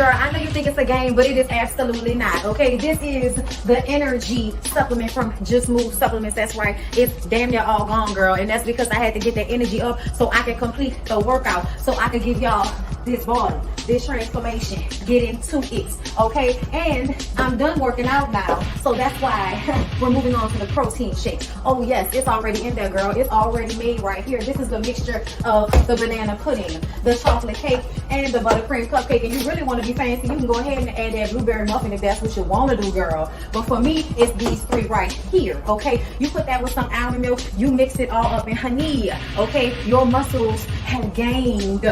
girl, I know you think it's a game, but it is absolutely not, okay? This is the energy supplement from Just Move Supplements. That's right. It's damn near all gone, girl. And that's because I had to get that energy up so I can complete the workout, so I can give y'all this body, this transformation, get into it, okay? And I'm done working out now, so that's why we're moving on to the protein shake. Oh yes, it's already in there, girl. It's already made right here. This is the mixture of the banana pudding, the chocolate cake, and the buttercream cupcake. And you really want to be fancy, you can go ahead and add that blueberry muffin if that's what you want to do, girl. But for me, it's these three right here, okay? You put that with some almond milk, you mix it all up in honey, okay? Your muscles have gained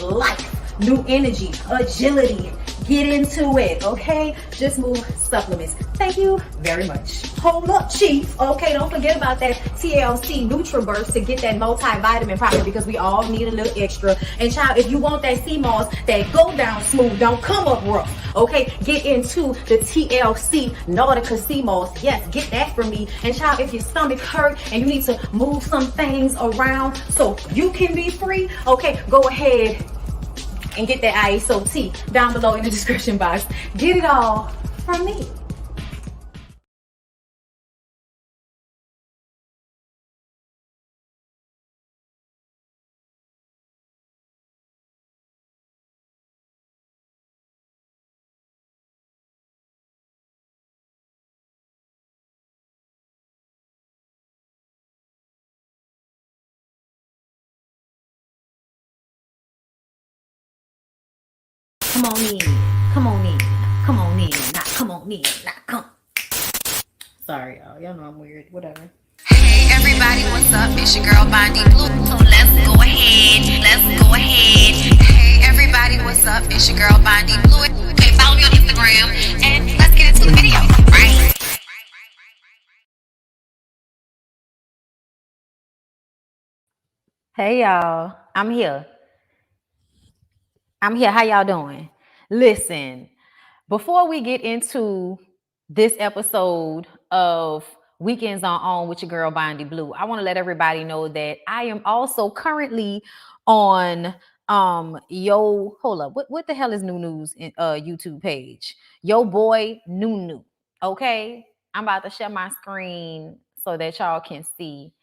life, new energy, agility. Get into it, okay? Just Move Supplements. Thank you very much. Hold up, Chief. Okay, don't forget about that TLC NutriBurst to get that multivitamin powder, because we all need a little extra. And child, if you want that sea moss that go down smooth, don't come up rough, okay? Get into the TLC Nautica sea moss. Yes, get that from me. And child, if your stomach hurt and you need to move some things around so you can be free, okay, go ahead and get that ISO tea down below in the description box. Get it all from me. Come on in, come on in, come on in, not come on in, not come. Sorry, y'all know I'm weird, whatever. Hey everybody, what's up? It's your girl BondyBlue. So let's go ahead. Hey everybody, what's up? It's your girl BondyBlue. Okay, follow me on Instagram and let's get into the video, right? Hey y'all, I'm here. How y'all doing? Listen, before we get into this episode of Weekends on with your girl BondyBlue, I want to let everybody know that I am also currently on hold up, what the hell is Nunu's YouTube page? Yo boy Nunu. Okay, I'm about to share my screen so that y'all can see.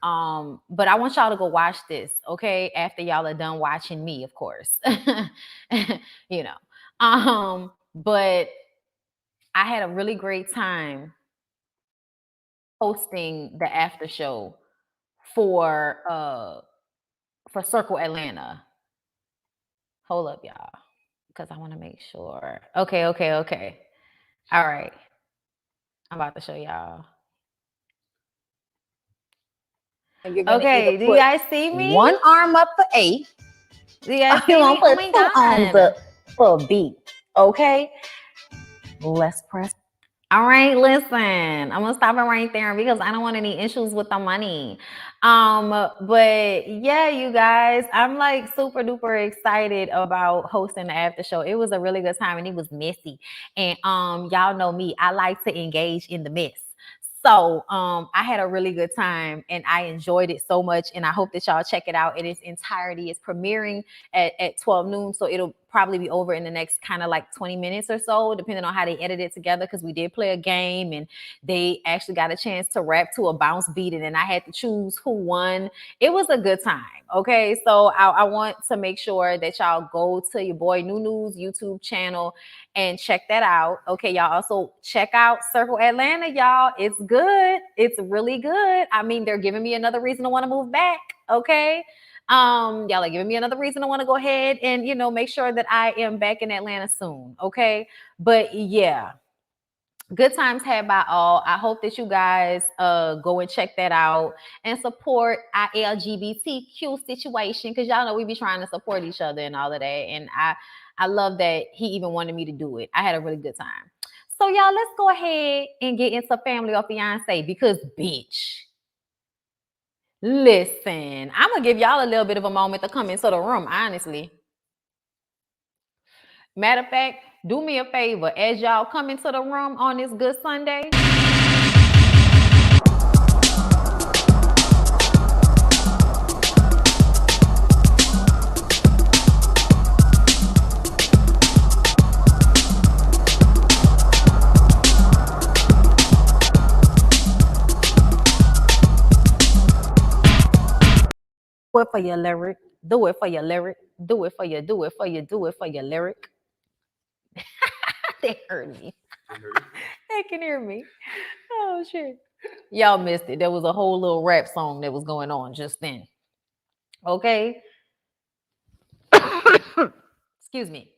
But I want y'all to go watch this, okay? After y'all are done watching me, of course. You know. But I had a really great time hosting the after show for Circle Atlanta. Hold up, y'all, because I want to make sure. Okay. All right. I'm about to show y'all. Okay, do you guys see me? One arm up for A. Do you guys see me? Oh my God. Arms up for B. Okay? Let's press. All right, listen, I'm gonna stop it right there because I don't want any issues with the money. But yeah, you guys, I'm like super duper excited about hosting the after show. It was a really good time and it was messy. And y'all know me, I like to engage in the mess. So I had a really good time and I enjoyed it so much. And I hope that y'all check it out in its entirety. It's premiering at 12 noon. So it'll probably be over in the next kind of like 20 minutes or so, depending on how they edit it together. Because we did play a game and they actually got a chance to rap to a bounce beat. And then I had to choose who won. It was a good time. Okay. So I want to make sure that y'all go to your boy Nunu's YouTube channel and check that out. Okay. Y'all also check out Circle Atlanta, y'all. It's good. It's really good. I mean, they're giving me another reason to want to move back. Okay. Y'all are giving me another reason to want to go ahead and, you know, make sure that I am back in Atlanta soon. Okay. But yeah, good times had by all. I hope that you guys go and check that out and support our LGBTQ situation, because y'all know we be trying to support each other and all of that. And I love that he even wanted me to do it. I had a really good time. So y'all, let's go ahead and get into family or fiance, because bitch, listen, I'm gonna give y'all a little bit of a moment to come into the room, honestly. Matter of fact, do me a favor as y'all come into the room on this good Sunday. it for your lyric. Do it for your lyric. Do it for your, do it for your, do it for your lyric. They heard me. They can hear me. Oh shit. Y'all missed it. There was a whole little rap song that was going on just then. Okay. Excuse me.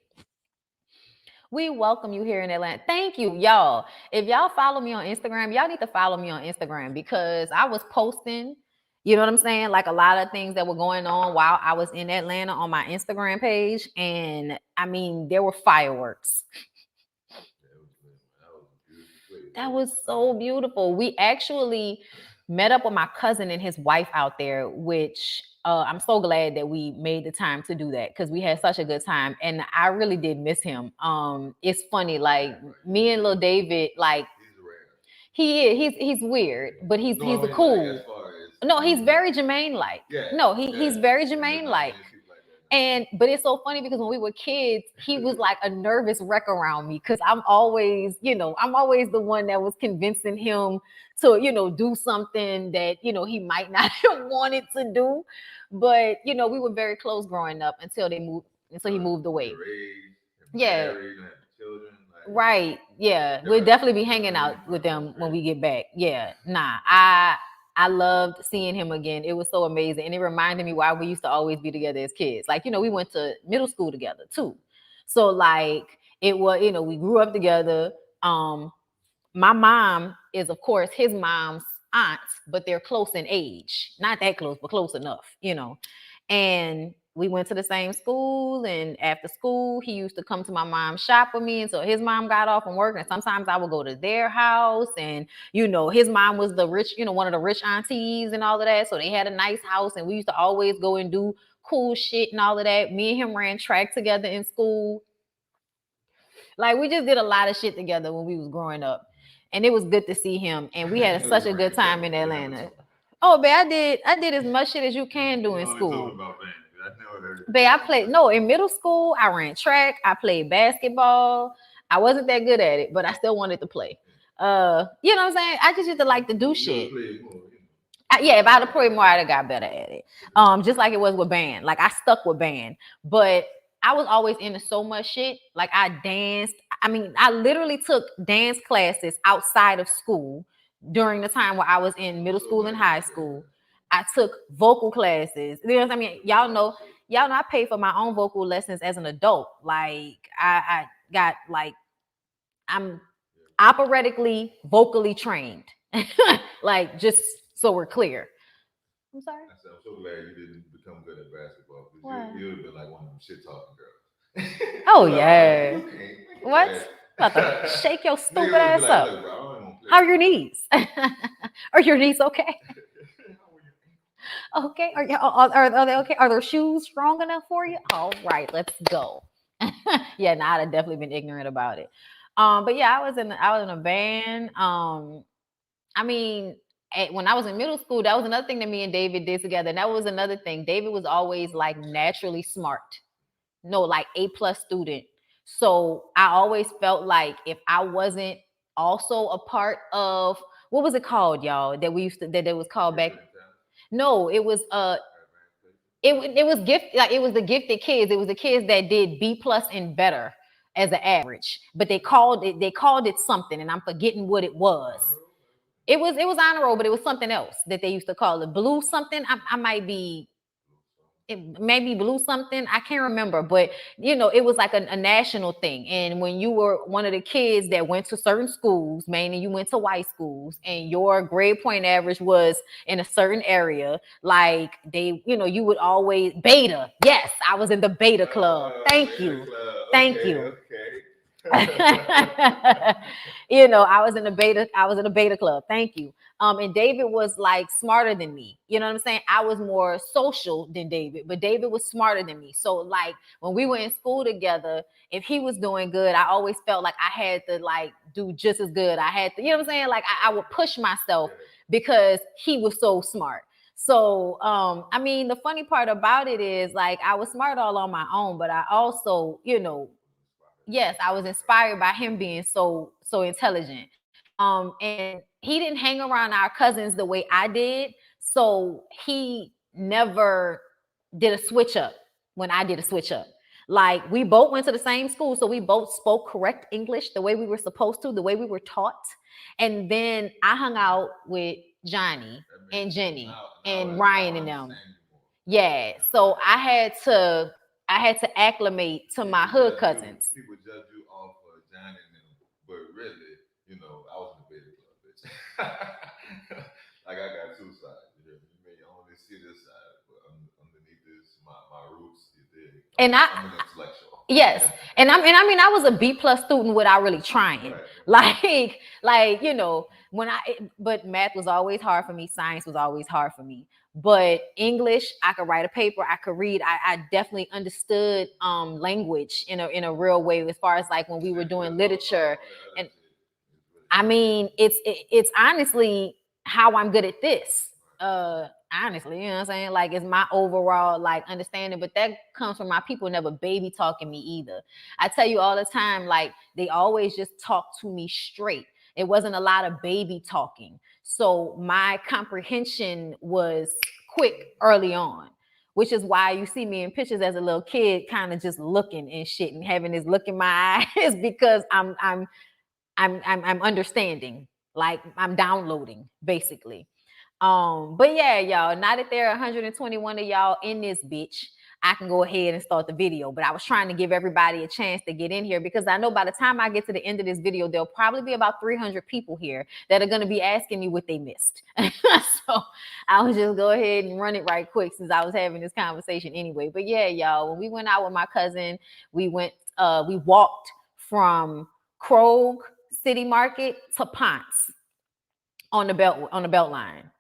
We welcome you here in Atlanta. Thank you, y'all. If y'all follow me on Instagram, y'all need to follow me on Instagram because I was posting, you know what I'm saying? Like a lot of things that were going on while I was in Atlanta on my Instagram page. And I mean, there were fireworks. That was so beautiful. We actually met up with my cousin and his wife out there, which I'm so glad that we made the time to do that because we had such a good time. And I really did miss him. It's funny, like me and Lil David, like he is, he's weird, but he's a cool. No, he's very Jermaine like. No, he's very Jermaine like. And but it's so funny because when we were kids, he was like a nervous wreck around me because I'm always, I'm always the one that was convincing him to, do something that, he might not have wanted to do. But, we were very close growing up until he moved away. Yeah. Right. Yeah. We'll definitely be hanging out with them when we get back. Yeah. Nah. I loved seeing him again. It was so amazing. And it reminded me why we used to always be together as kids. Like, we went to middle school together too. So like it was, we grew up together. My mom is, of course, his mom's aunt, but they're close in age. Not that close, but close enough, And we went to the same school, and after school, he used to come to my mom's shop with me. And so his mom got off from work, and sometimes I would go to their house. And his mom was the rich, one of the rich aunties and all of that. So they had a nice house, and we used to always go and do cool shit and all of that. Me and him ran track together in school. Like we just did a lot of shit together when we was growing up, and it was good to see him. And we had such a good time in Atlanta. Oh, babe, I did as much shit as you can do in school. Babe, I played in middle school. I ran track. I played basketball. I wasn't that good at it, but I still wanted to play. You know what I'm saying? I just used to like to do shit. Yeah, if I'd have played more, I'd have got better at it. Just like it was with band. Like I stuck with band, but I was always into so much shit. Like I danced. I mean, I literally took dance classes outside of school during the time where I was in middle school and high school. I took vocal classes. You know what I mean? Y'all know I paid for my own vocal lessons as an adult. Like I got like I'm operatically vocally trained. Like just so we're clear. I'm sorry. I said, I'm so glad you didn't become good at basketball because you would have been like one of them shit talking girls. Oh yeah. What? About to shake your stupid ass up. Look, bro, how are your knees? Are your knees okay? Okay. Are they okay? Are their shoes strong enough for you? All right, let's go. Yeah, nah, I'd have definitely been ignorant about it. But yeah, I was in a band. I mean, when I was in middle school, that was another thing that me and David did together. And that was another thing. David was always like naturally smart. No, like A+ student. So I always felt like if I wasn't also a part of what was it called, y'all? That we used to that it was called back. No, it was it was it was the gifted kids. It was the kids that did B+ and better as an average. But they called it something, and I'm forgetting what it was. It was honor roll, but it was something else that they used to call it. Blue something. I might be it maybe blue something. I can't remember, but it was like a national thing. And when you were one of the kids that went to certain schools, mainly you went to white schools, and your grade point average was in a certain area, like they, you would always beta. Yes, I was in the beta club. Thank you. Thank you. Okay. I was in a beta club. Thank you. And David was like smarter than me. You know what I'm saying? I was more social than David, but David was smarter than me. So like when we were in school together, if he was doing good, I always felt like I had to like do just as good. I had to, you know what I'm saying? Like I would push myself because he was so smart. So, I mean, the funny part about it is like I was smart all on my own, but I also, yes, I was inspired by him being so intelligent. And he didn't hang around our cousins the way I did. So he never did a switch up when I did a switch up. Like we both went to the same school, so we both spoke correct English the way we were supposed to, the way we were taught. And then I hung out with Johnny and Jenny and Ryan and them. Yeah, so I had to acclimate to my hood cousins. People judge you off Johnny and them, but really, you know, I was in the baby club, bitch. Like I got two sides. You may only see this side, but underneath this, my roots, you dig? I'm an intellectual. Yes, and I mean I was a B plus student without really trying. Right. Like you know but math was always hard for me. Science was always hard for me. But English, I could write a paper, I could read. I definitely understood language in a real way as far as like when we were doing literature. And I mean, it's honestly how I'm good at this. Honestly, you know what I'm saying? Like it's my overall like understanding, but that comes from my people never baby talking me either. I tell you all the time, like they always just talk to me straight. It wasn't a lot of baby talking. So my comprehension was quick early on, which is why you see me in pictures as a little kid, kind of just looking and shit and having this look in my eyes because I'm understanding, like I'm downloading basically. But yeah, y'all, now that there are 121 of y'all in this bitch, I can go ahead and start the video. But I was trying to give everybody a chance to get in here because I know by the time I get to the end of this video, there'll probably be about 300 people here that are going to be asking me what they missed. So I'll just go ahead and run it right quick since I was having this conversation anyway. But yeah, y'all, when we went out with my cousin, we walked from Krog City Market to Ponce on the belt line.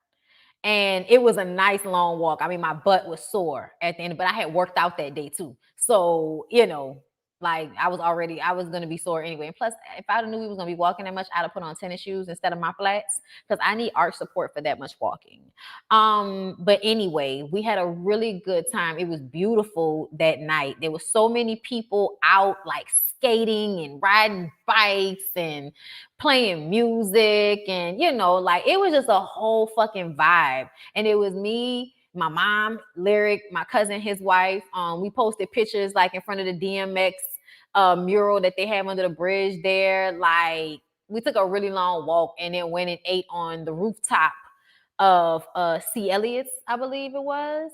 And it was a nice long walk. I mean, my butt was sore at the end, but I had worked out that day too. So, you know, like I was going to be sore anyway. And plus, if I knew we was going to be walking that much, I'd have put on tennis shoes instead of my flats because I need arch support for that much walking. But anyway, we had a really good time. It was beautiful that night. There were so many people out like skating and riding bikes and playing music. And, you know, like it was just a whole fucking vibe. And it was me, my mom, Lyric, my cousin, his wife. We posted pictures like in front of the DMX mural that they have under the bridge there. Like we took a really long walk and then went and ate on the rooftop of C. Elliott's, I believe it was.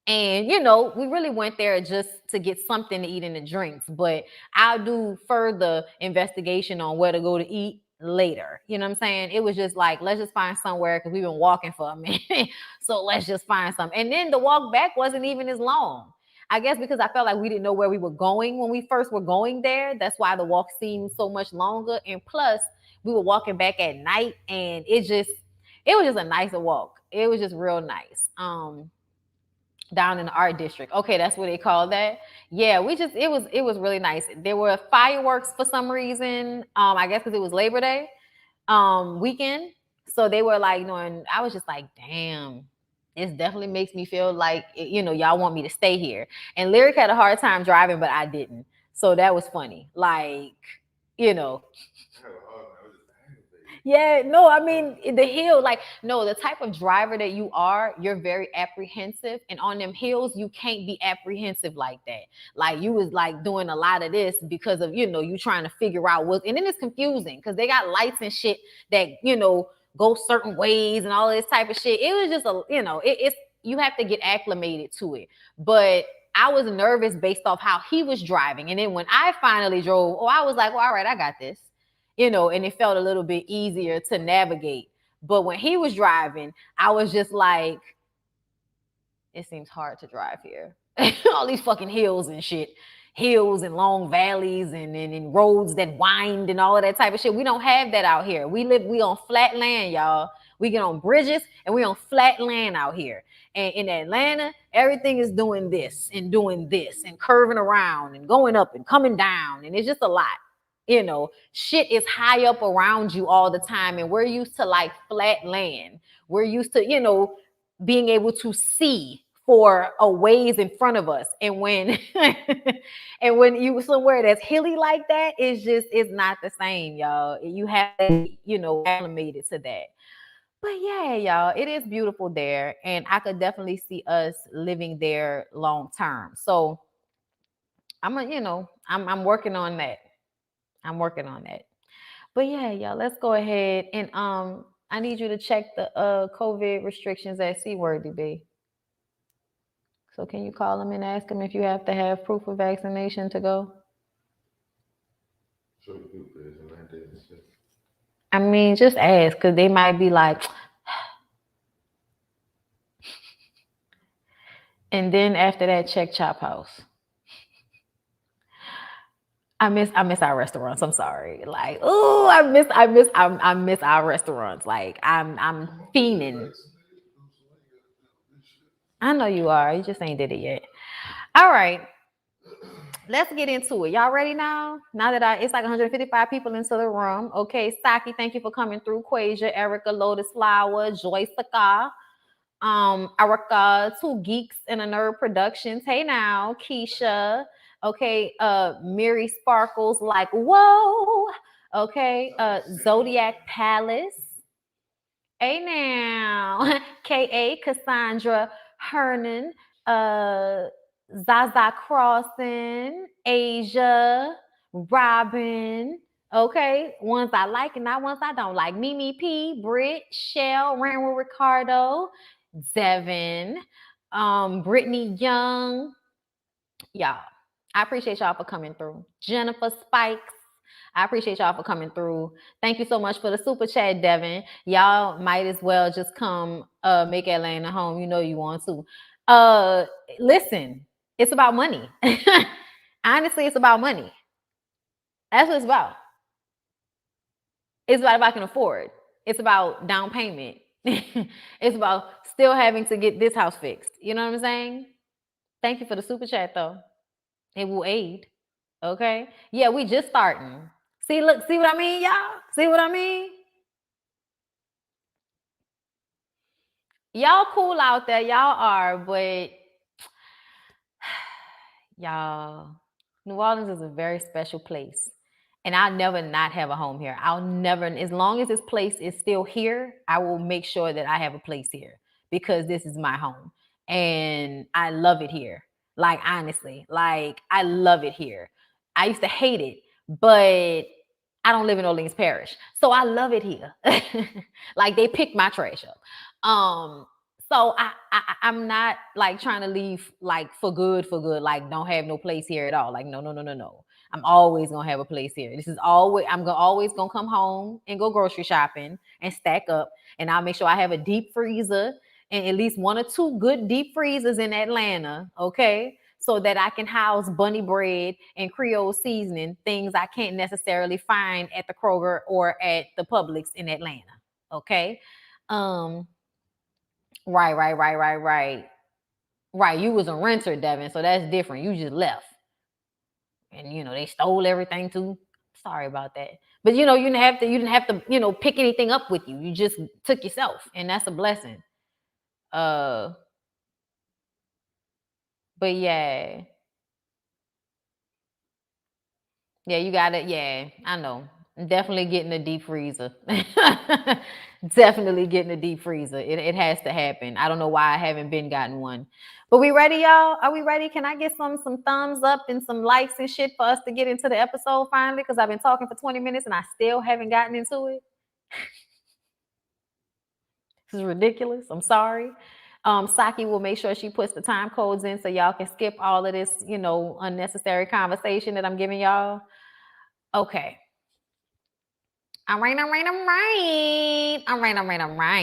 And you know, we really went there just to get something to eat and the drinks. But I'll do further investigation on where to go to eat later. You know what I'm saying? It was just like, let's just find somewhere because we've been walking for a minute. So let's just find something. And then the walk back wasn't even as long. I guess because I felt like we didn't know where we were going when we first were going there. That's why the walk seemed so much longer. And plus, we were walking back at night and it was just a nicer walk. It was just real nice. Down in the art district. Okay, that's what they call that. Yeah, it was really nice. There were fireworks for some reason. I guess because it was Labor Day weekend. So they were like doing, I was just like, damn, this definitely makes me feel like, you know, y'all want me to stay here. And Lyric had a hard time driving, but I didn't. So that was funny. Like, you know. Yeah, no, I mean the hill, like no, the type of driver that you are, you're very apprehensive, and on them hills, you can't be apprehensive like that. Like you was like doing a lot of this because of, you know, you trying to figure out what, and then it's confusing because they got lights and shit that, you know, go certain ways and all this type of shit. It was just a, you know, it's you have to get acclimated to it. But I was nervous based off how he was driving, and then when I finally drove, I was like, well, all right, I got this. You know, and it felt a little bit easier to navigate. But when he was driving, I was just like, it seems hard to drive here. All these fucking hills and shit. Hills and long valleys and roads that wind and all of that type of shit. We don't have that out here. We on flat land, y'all. We get on bridges and we on flat land out here. And in Atlanta, everything is doing this and curving around and going up and coming down. And it's just a lot. You know, shit is high up around you all the time. And we're used to like flat land. We're used to, you know, being able to see for a ways in front of us. And when and when you somewhere that's hilly like that, it's not the same, y'all. You have to, you know, acclimated to that. But yeah, y'all, it is beautiful there, and I could definitely see us living there long term. So I'm working on that. I'm working on that. But yeah, y'all, let's go ahead and I need you to check the COVID restrictions at Seaworthy B. So can you call them and ask them if you have to have proof of vaccination to go? Sure you do, Chris, and I did shit. I mean, just ask, because they might be like, and then after that, check Chop House. I miss our restaurants. I'm sorry. Like, oh, I miss our restaurants. Like, I'm I'm fully fiending. vaccinated, so I ain't got to deal with this shit. I know you are. You just ain't did it yet. All right. Let's get into it. Y'all ready now? Now that it's like 155 people into the room. Okay, Saki, thank you for coming through. Quasia, Erica, Lotus Flower, Joy Saka, Erica, Two Geeks and a Nerd Productions. Hey now, Keisha. Okay, Mary Sparkles, like whoa. Okay, Zodiac Palace. Hey now, K.A. Cassandra Hernan, uh, Zaza Crossing, Asia, Robin. Okay, ones I like and not ones I don't like. Mimi P, Britt, Shell, Randall Ricardo, Devin, Brittany Young. Y'all, I appreciate y'all for coming through. Jennifer Spikes. I appreciate y'all for coming through. Thank you so much for the super chat, Devin. Y'all might as well just come make Atlanta home. You know you want to. Listen, it's about money. Honestly, it's about money. That's what it's about. It's about if I can afford. It's about down payment. It's about still having to get this house fixed. You know what I'm saying? Thank you for the super chat though. It will aid. Okay. Yeah, we just starting. See, look, see what I mean, y'all? See what I mean? Y'all cool out there. Y'all are, but y'all, New Orleans is a very special place. And I'll never not have a home here. I'll never, as long as this place is still here, I will make sure that I have a place here because this is my home. And I love it here. Like, honestly, like, I love it here. I used to hate it, but I don't live in Orleans Parish. So I love it here. Like, they pick my trash up. So I'm not like trying to leave like for good, like don't have no place here at all. Like no. I'm always gonna have a place here. This is always always gonna come home and go grocery shopping and stack up. And I'll make sure I have a deep freezer and at least one or two good deep freezers in Atlanta, okay? So that I can house bunny bread and Creole seasoning, things I can't necessarily find at the Kroger or at the Publix in Atlanta. Okay. Um, right. Right. You was a renter, Devin, so that's different. You just left. And they stole everything too. Sorry about that. But you didn't have to pick anything up with you. You just took yourself, and that's a blessing. Uh but yeah. Yeah, you got it. Yeah, I know. Definitely getting a deep freezer. Definitely getting a deep freezer. It has to happen. I don't know why I haven't been gotten one. But we ready, y'all? Are we ready? Can I get some thumbs up and some likes and shit for us to get into the episode finally? Because I've been talking for 20 minutes and I still haven't gotten into it. This is ridiculous. I'm sorry. Saki will make sure she puts the time codes in so y'all can skip all of this, unnecessary conversation that I'm giving y'all. Okay. All right.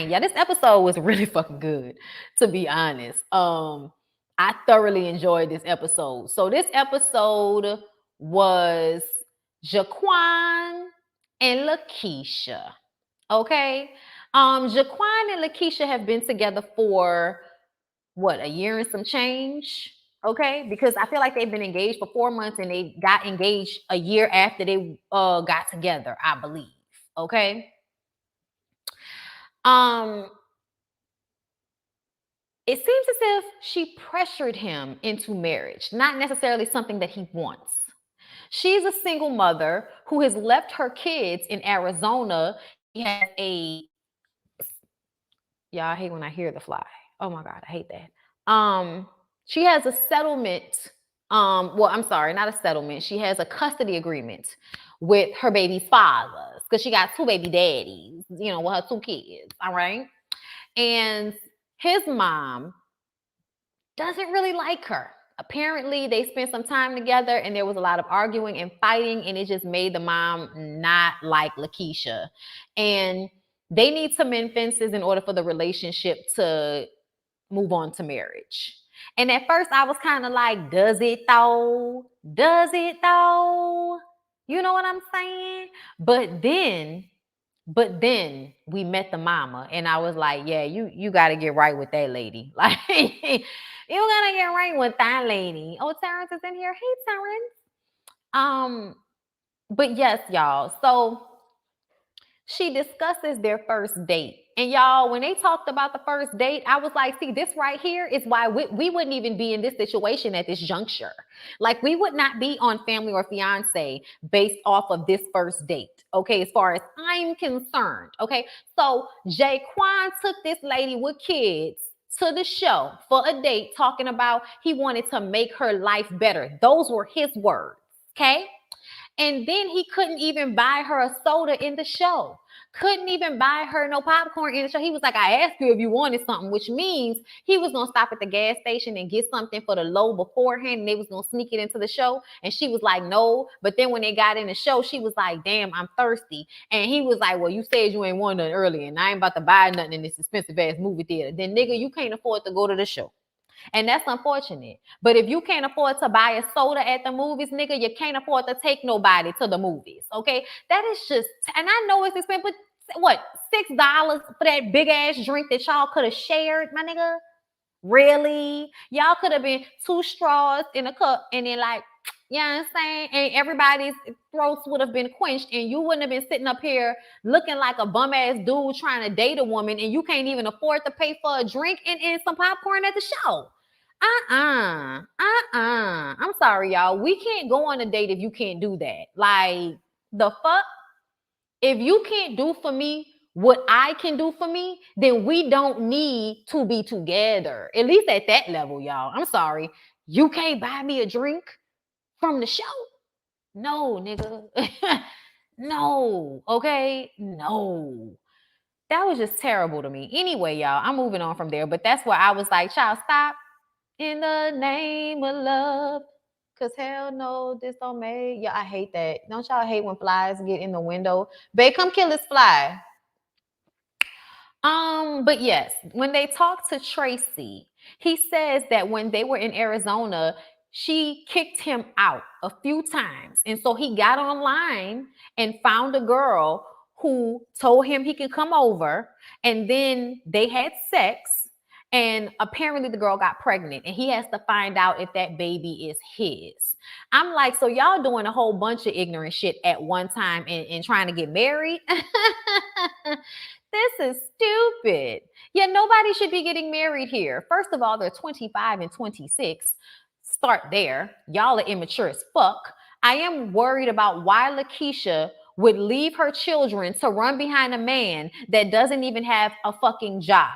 Yeah, this episode was really fucking good, to be honest. I thoroughly enjoyed this episode. So this episode was Jaquan and Lakeisha. Okay. Jaquan and Lakeisha have been together for what, a year and some change? Okay, because I feel like they've been engaged for 4 months and they got engaged a year after they got together, I believe. Okay. Um, it seems as if she pressured him into marriage, not necessarily something that he wants. She's a single mother who has left her kids in Arizona. She has a Y'all, I hate when I hear the fly. Oh my God, I hate that. She has a settlement. Well, I'm sorry, not a settlement. She has a custody agreement with her baby's fathers because she got two baby daddies, you know, with her two kids. All right. And his mom doesn't really like her. Apparently, they spent some time together and there was a lot of arguing and fighting, and it just made the mom not like Lakeisha. And they need to mend fences in order for the relationship to move on to marriage. And at first, I was kind of like, does it though? Does it though? You know what I'm saying? But then we met the mama, and I was like, yeah, you got to get right with that lady. Like, you got to get right with that lady. Oh, Terrence is in here. Hey, Terrence. But yes, y'all. So she discusses their first date. And y'all, when they talked about the first date, I was like, see, this right here is why we wouldn't even be in this situation at this juncture. Like, we would not be on Family or Fiance based off of this first date. Okay, as far as I'm concerned. Okay, so Jaquan took this lady with kids to the show for a date, talking about he wanted to make her life better. Those were his words. Okay. And then he couldn't even buy her a soda in the show. Couldn't even buy her no popcorn in the show. He was like, I asked you if you wanted something, which means he was going to stop at the gas station and get something for the low beforehand, and they was going to sneak it into the show. And she was like, no. But then when they got in the show, she was like, damn, I'm thirsty. And he was like, well, you said you ain't want nothing earlier, and I ain't about to buy nothing in this expensive ass movie theater. Then, nigga, you can't afford to go to the show. And that's unfortunate. But if you can't afford to buy a soda at the movies, nigga, you can't afford to take nobody to the movies. Okay. That is just, and I know it's expensive, but what, $6 for that big ass drink that y'all could have shared, my nigga? Really? Y'all could have been 2 straws in a cup and then, like, you know what I'm saying? And everybody's throats would have been quenched, and you wouldn't have been sitting up here looking like a bum ass dude trying to date a woman, and you can't even afford to pay for a drink and some popcorn at the show. I'm sorry, y'all. We can't go on a date if you can't do that. Like, the fuck? If you can't do for me what I can do for me, then we don't need to be together. At least at that level, y'all. I'm sorry. You can't buy me a drink from the show? No, nigga. No. Okay? No. That was just terrible to me. Anyway, y'all, I'm moving on from there. But that's where I was like, child, stop. In the name of love. Cause hell no, this don't make. Yeah, I hate that. Don't y'all hate when flies get in the window? Babe, come kill this fly. But yes, when they talked to Tracy, he says that when they were in Arizona, she kicked him out a few times. And so he got online and found a girl who told him he can come over, and then they had sex. And apparently the girl got pregnant, and he has to find out if that baby is his. I'm like, so y'all doing a whole bunch of ignorant shit at one time and trying to get married? This is stupid. Yeah, nobody should be getting married here. First of all, they're 25 and 26. Start there. Y'all are immature as fuck. I am worried about why Lakeisha would leave her children to run behind a man that doesn't even have a fucking job.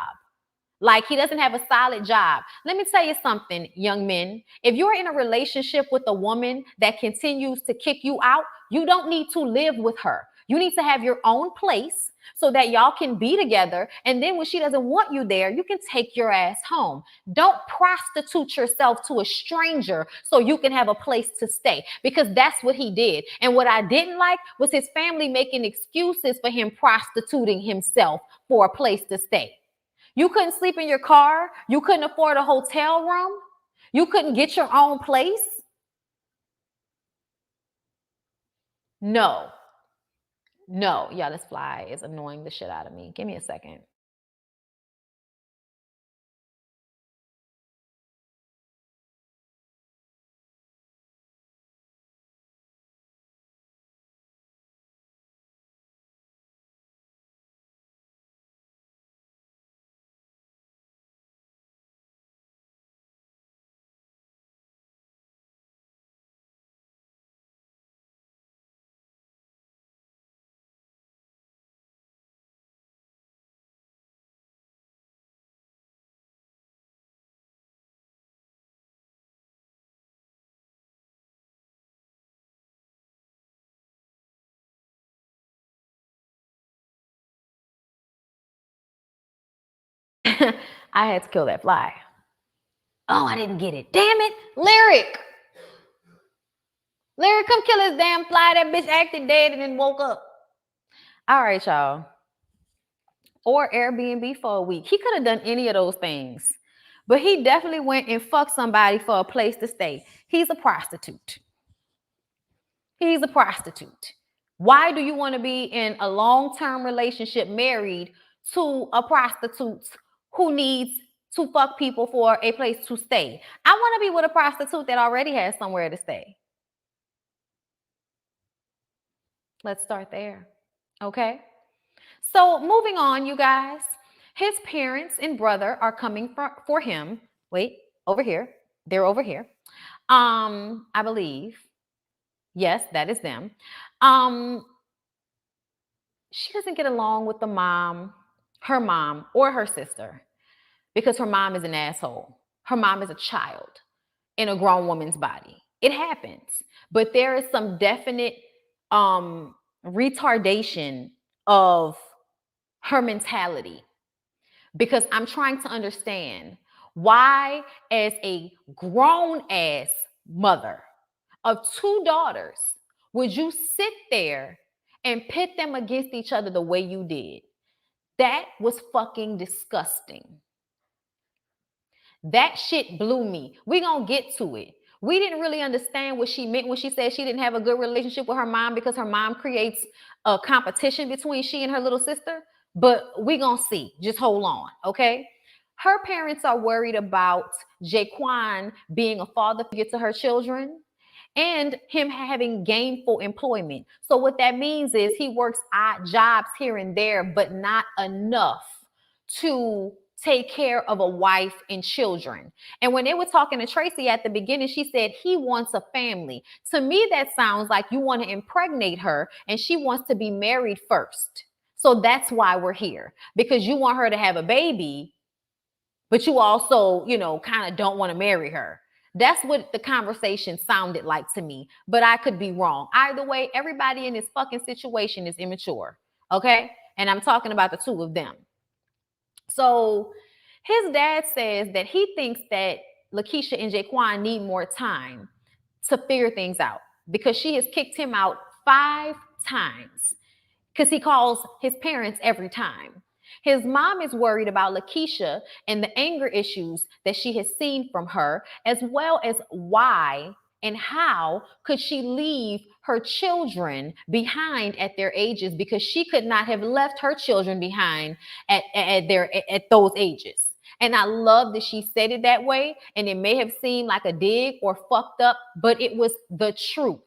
Like, he doesn't have a solid job. Let me tell you something, young men. If you're in a relationship with a woman that continues to kick you out, you don't need to live with her. You need to have your own place so that y'all can be together. And then when she doesn't want you there, you can take your ass home. Don't prostitute yourself to a stranger so you can have a place to stay, because that's what he did. And what I didn't like was his family making excuses for him prostituting himself for a place to stay. You couldn't sleep in your car. You couldn't afford a hotel room. You couldn't get your own place. No. No. Y'all, this fly is annoying the shit out of me. Give me a second. I had to kill that fly. Oh, I didn't get it. Damn it. Lyric. Lyric, come kill this damn fly. That bitch acted dead and then woke up. All right, y'all. Or Airbnb for a week. He could have done any of those things. But he definitely went and fucked somebody for a place to stay. He's a prostitute. He's a prostitute. Why do you want to be in a long-term relationship married to a prostitute who needs to fuck people for a place to stay? I want to be with a prostitute that already has somewhere to stay. Let's start there. Okay? So moving on, you guys. His parents and brother are coming for him. Wait, over here. They're over here. I believe. Yes, that is them. She doesn't get along with her mom, or her sister, because her mom is an asshole. Her mom is a child in a grown woman's body. It happens. But there is some definite retardation of her mentality, because I'm trying to understand why, as a grown ass mother of 2 daughters, would you sit there and pit them against each other the way you did? That was fucking disgusting. That shit blew me. We gonna get to it. We didn't really understand what she meant when she said she didn't have a good relationship with her mom because her mom creates a competition between she and her little sister. But we gonna see. Just hold on, okay? Her parents are worried about Jaquan being a father figure to her children and him having gainful employment. So what that means is he works odd jobs here and there, but not enough to take care of a wife and children. And when they were talking to Tracy at the beginning, she said he wants a family. To me, that sounds like you want to impregnate her and she wants to be married first. So that's why we're here, because you want her to have a baby, but you also, kind of don't want to marry her. That's what the conversation sounded like to me, but I could be wrong. Either way, everybody in this fucking situation is immature, okay? And I'm talking about the 2 of them. So his dad says that he thinks that Lakeisha and Jaquan need more time to figure things out, because she has kicked him out 5 times, because he calls his parents every time. His mom is worried about Lakeisha and the anger issues that she has seen from her, as well as why and how could she leave her children behind at their ages, because she could not have left her children behind at those ages. And I love that she said it that way, and it may have seemed like a dig or fucked up, but it was the truth.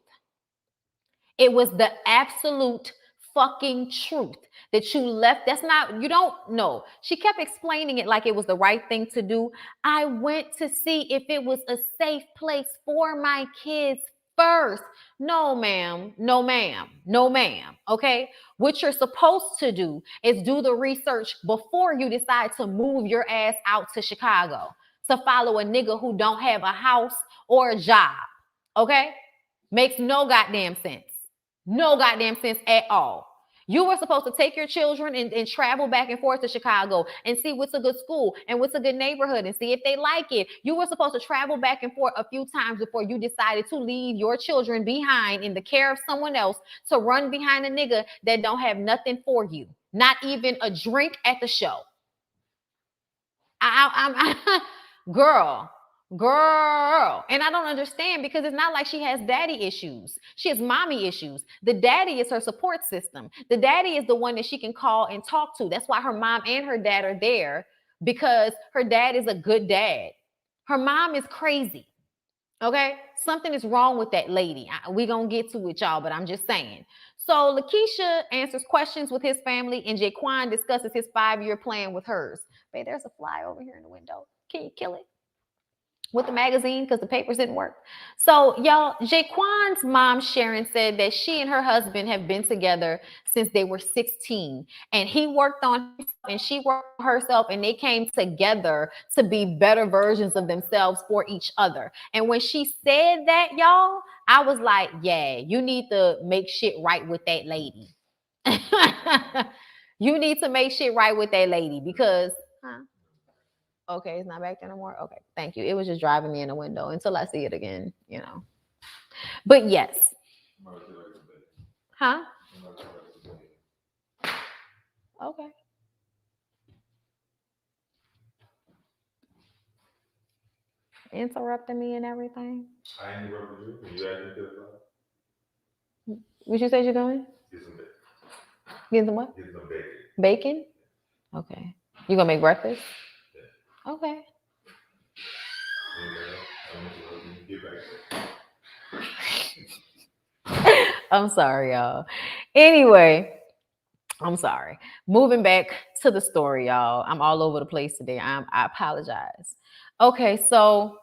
It was the absolute fucking truth that you left. You don't know. She kept explaining it like it was the right thing to do. I went to see if it was a safe place for my kids first. No, ma'am. No, ma'am. No, ma'am. Okay. What you're supposed to do is do the research before you decide to move your ass out to Chicago to follow a nigga who don't have a house or a job. Okay. Makes no goddamn sense. No goddamn sense at all. You were supposed to take your children and travel back and forth to Chicago and see what's a good school and what's a good neighborhood and see if they like it. You were supposed to travel back and forth a few times before you decided to leave your children behind in the care of someone else to run behind a nigga that don't have nothing for you. Not even a drink at the show. Girl. And I don't understand, because it's not like she has daddy issues. She has mommy issues. The daddy is her support system. The daddy is the one that she can call and talk to. That's why her mom and her dad are there, because her dad is a good dad. Her mom is crazy. Okay? Something is wrong with that lady. We gonna get to it, y'all, but I'm just saying. So Lakeisha answers questions with his family, and Jaquan discusses his 5-year plan with hers. Babe, there's a fly over here in the window. Can you kill it with the magazine, because the papers didn't work? So y'all, Jaquan's mom, Sharon, said that she and her husband have been together since they were 16, and he worked on himself and she worked on herself, and they came together to be better versions of themselves for each other. And when she said that, y'all, I was like, yeah, you need to make shit right with that lady. You need to make shit right with that lady, because Okay, it's not back there no more. Okay, thank you. It was just driving me in the window until I see it again, you know. But yes. Huh? Okay. Interrupting me and everything. I interrupted you when you asked me to What you said you're doing? get some bacon. Getting some what? Get some bacon. Bacon? Okay. You gonna make breakfast? Yeah. Okay. I want you to get back I'm sorry, y'all. Anyway, I'm sorry. Moving back to the story, y'all. I'm all over the place today. I apologize. Okay, so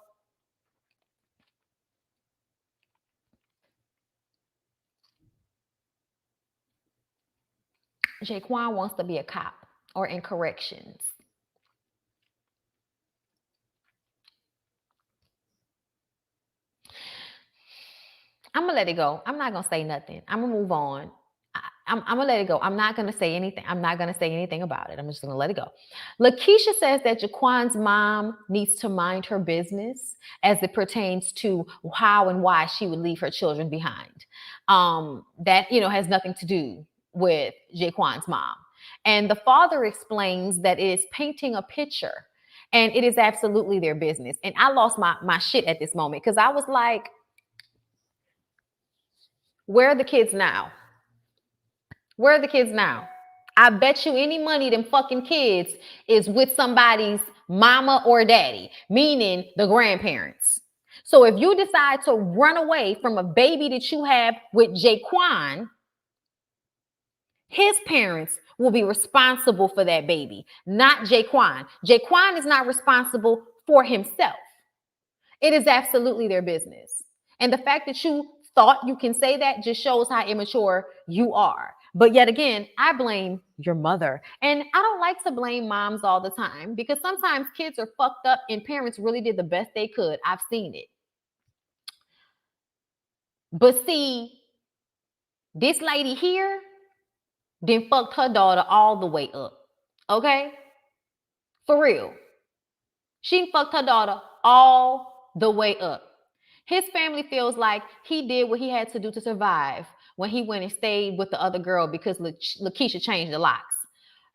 Jaquan wants to be a cop or in corrections. I'm gonna let it go. I'm not gonna say nothing. I'm gonna move on. I'm gonna let it go. I'm not gonna say anything. I'm not gonna say anything about it. I'm just gonna let it go. Lakeisha says that Jaquan's mom needs to mind her business as it pertains to how and why she would leave her children behind. That has nothing to do with Jaquan's mom. And the father explains that it is painting a picture, and it is absolutely their business. And I lost my shit at this moment because I was like, where are the kids now? Where are the kids now? I bet you any money them fucking kids is with somebody's mama or daddy, meaning the grandparents. So if you decide to run away from a baby that you have with Jaquan, his parents will be responsible for that baby, not Jaquan. Jaquan is not responsible for himself. It is absolutely their business. And the fact that you thought you can say that just shows how immature you are. But yet again, I blame your mother. And I don't like to blame moms all the time because sometimes kids are fucked up and parents really did the best they could. I've seen it. But see, this lady here then fucked her daughter all the way up. Okay? For real. She fucked her daughter all the way up. His family feels like he did what he had to do to survive when he went and stayed with the other girl because Lakeisha changed the locks.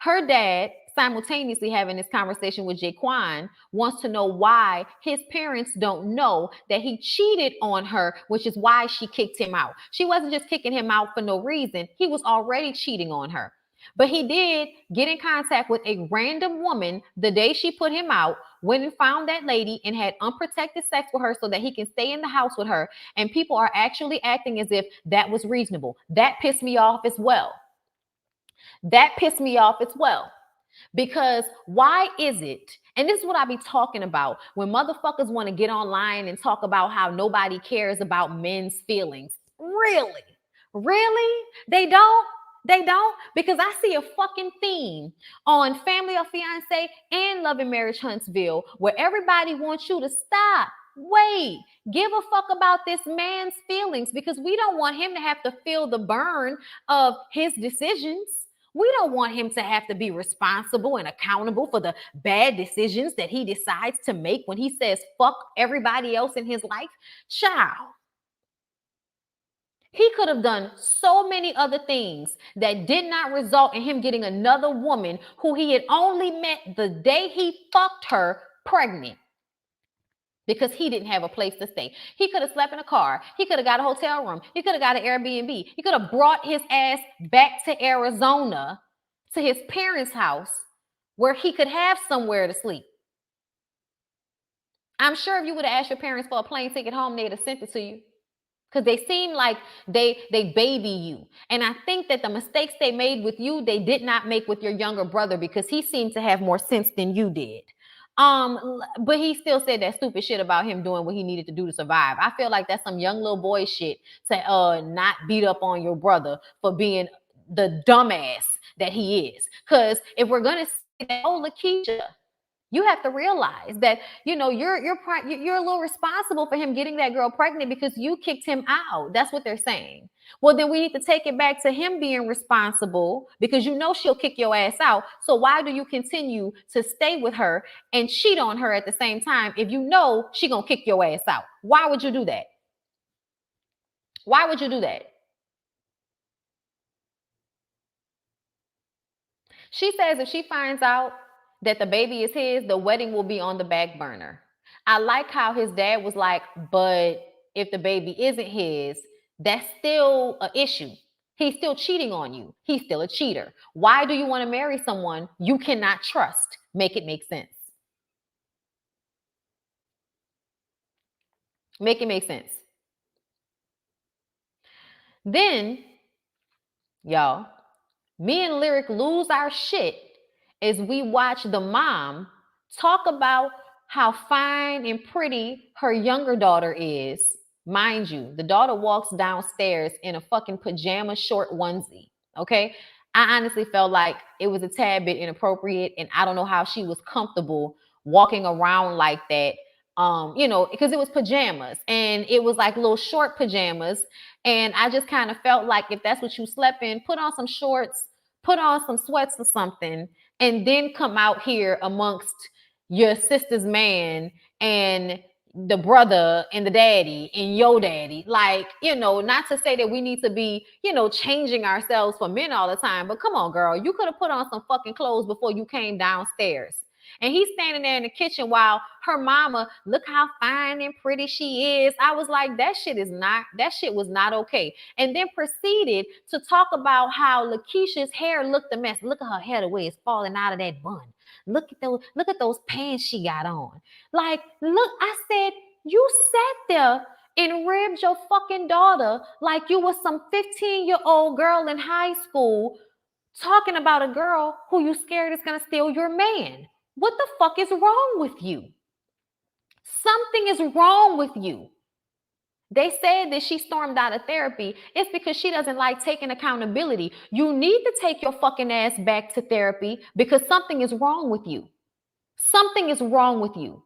Her dad, simultaneously having this conversation with Jaquan, wants to know why his parents don't know that he cheated on her, which is why she kicked him out. She wasn't just kicking him out for no reason. He was already cheating on her. But he did get in contact with a random woman the day she put him out, went and found that lady and had unprotected sex with her so that he can stay in the house with her. And people are actually acting as if that was reasonable. That pissed me off as well. That pissed me off as well. Because why is it, and this is what I be talking about, when motherfuckers want to get online and talk about how nobody cares about men's feelings. Really? Really? They don't? They don't? Because I see a fucking theme on Family or Fiance and Love and Marriage Huntsville where everybody wants you to stop. Wait, give a fuck about this man's feelings because we don't want him to have to feel the burn of his decisions. We don't want him to have to be responsible and accountable for the bad decisions that he decides to make when he says fuck everybody else in his life. Child. He could have done so many other things that did not result in him getting another woman who he had only met the day he fucked her pregnant. Because he didn't have a place to stay. He could have slept in a car. He could have got a hotel room. He could have got an Airbnb. He could have brought his ass back to Arizona to his parents' house where he could have somewhere to sleep. I'm sure if you would have asked your parents for a plane ticket home, they'd have sent it to you. Because they seem like they baby you. And I think that the mistakes they made with you, they did not make with your younger brother because he seemed to have more sense than you did. But he still said that stupid shit about him doing what he needed to do to survive. I feel like that's some young little boy shit to not beat up on your brother for being the dumbass that he is. Because if we're gonna say that, oh, Lakeisha, You have to realize that, you're a little responsible for him getting that girl pregnant because you kicked him out. That's what they're saying. Well, then we need to take it back to him being responsible because she'll kick your ass out. So why do you continue to stay with her and cheat on her at the same time if you know she gonna kick your ass out? Why would you do that? Why would you do that? She says if she finds out that the baby is his, the wedding will be on the back burner. I like how his dad was like, but if the baby isn't his, that's still an issue. He's still cheating on you. He's still a cheater. Why do you want to marry someone you cannot trust? Make it make sense. Make it make sense. Then, y'all, me and Lyric lose our shit as we watch the mom talk about how fine and pretty her younger daughter is. Mind you, the daughter walks downstairs in a fucking pajama short onesie. Okay. I honestly felt like it was a tad bit inappropriate, and I don't know how she was comfortable walking around like that. Because it was pajamas and it was like little short pajamas. And I just kind of felt like if that's what you slept in, put on some shorts, put on some sweats or something, and then come out here amongst your sister's man and the brother and the daddy and your daddy. Like, not to say that we need to be, changing ourselves for men all the time, but come on, girl, you could have put on some fucking clothes before you came downstairs. And he's standing there in the kitchen while her mama, look how fine and pretty she is. I was like, that shit was not okay. And then proceeded to talk about how Lakeisha's hair looked a mess. Look at her hair, the way it's falling out of that bun. Look at those pants she got on. Like, look, I said, you sat there and ribbed your fucking daughter like you was some 15-year-old girl in high school talking about a girl who you scared is going to steal your man. What the fuck is wrong with you? Something is wrong with you. They said that she stormed out of therapy. It's because she doesn't like taking accountability. You need to take your fucking ass back to therapy because something is wrong with you. Something is wrong with you.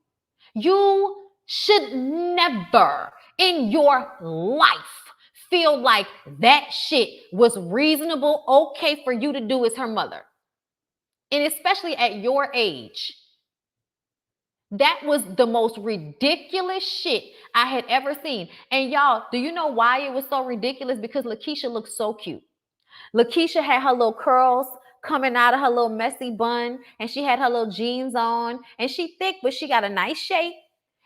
You should never in your life feel like that shit was reasonable, okay for you to do as her mother. And especially at your age. That was the most ridiculous shit I had ever seen. And y'all, do you know why it was so ridiculous? Because Lakeisha looked so cute. Lakeisha had her little curls coming out of her little messy bun, and she had her little jeans on, and she thick, but she got a nice shape.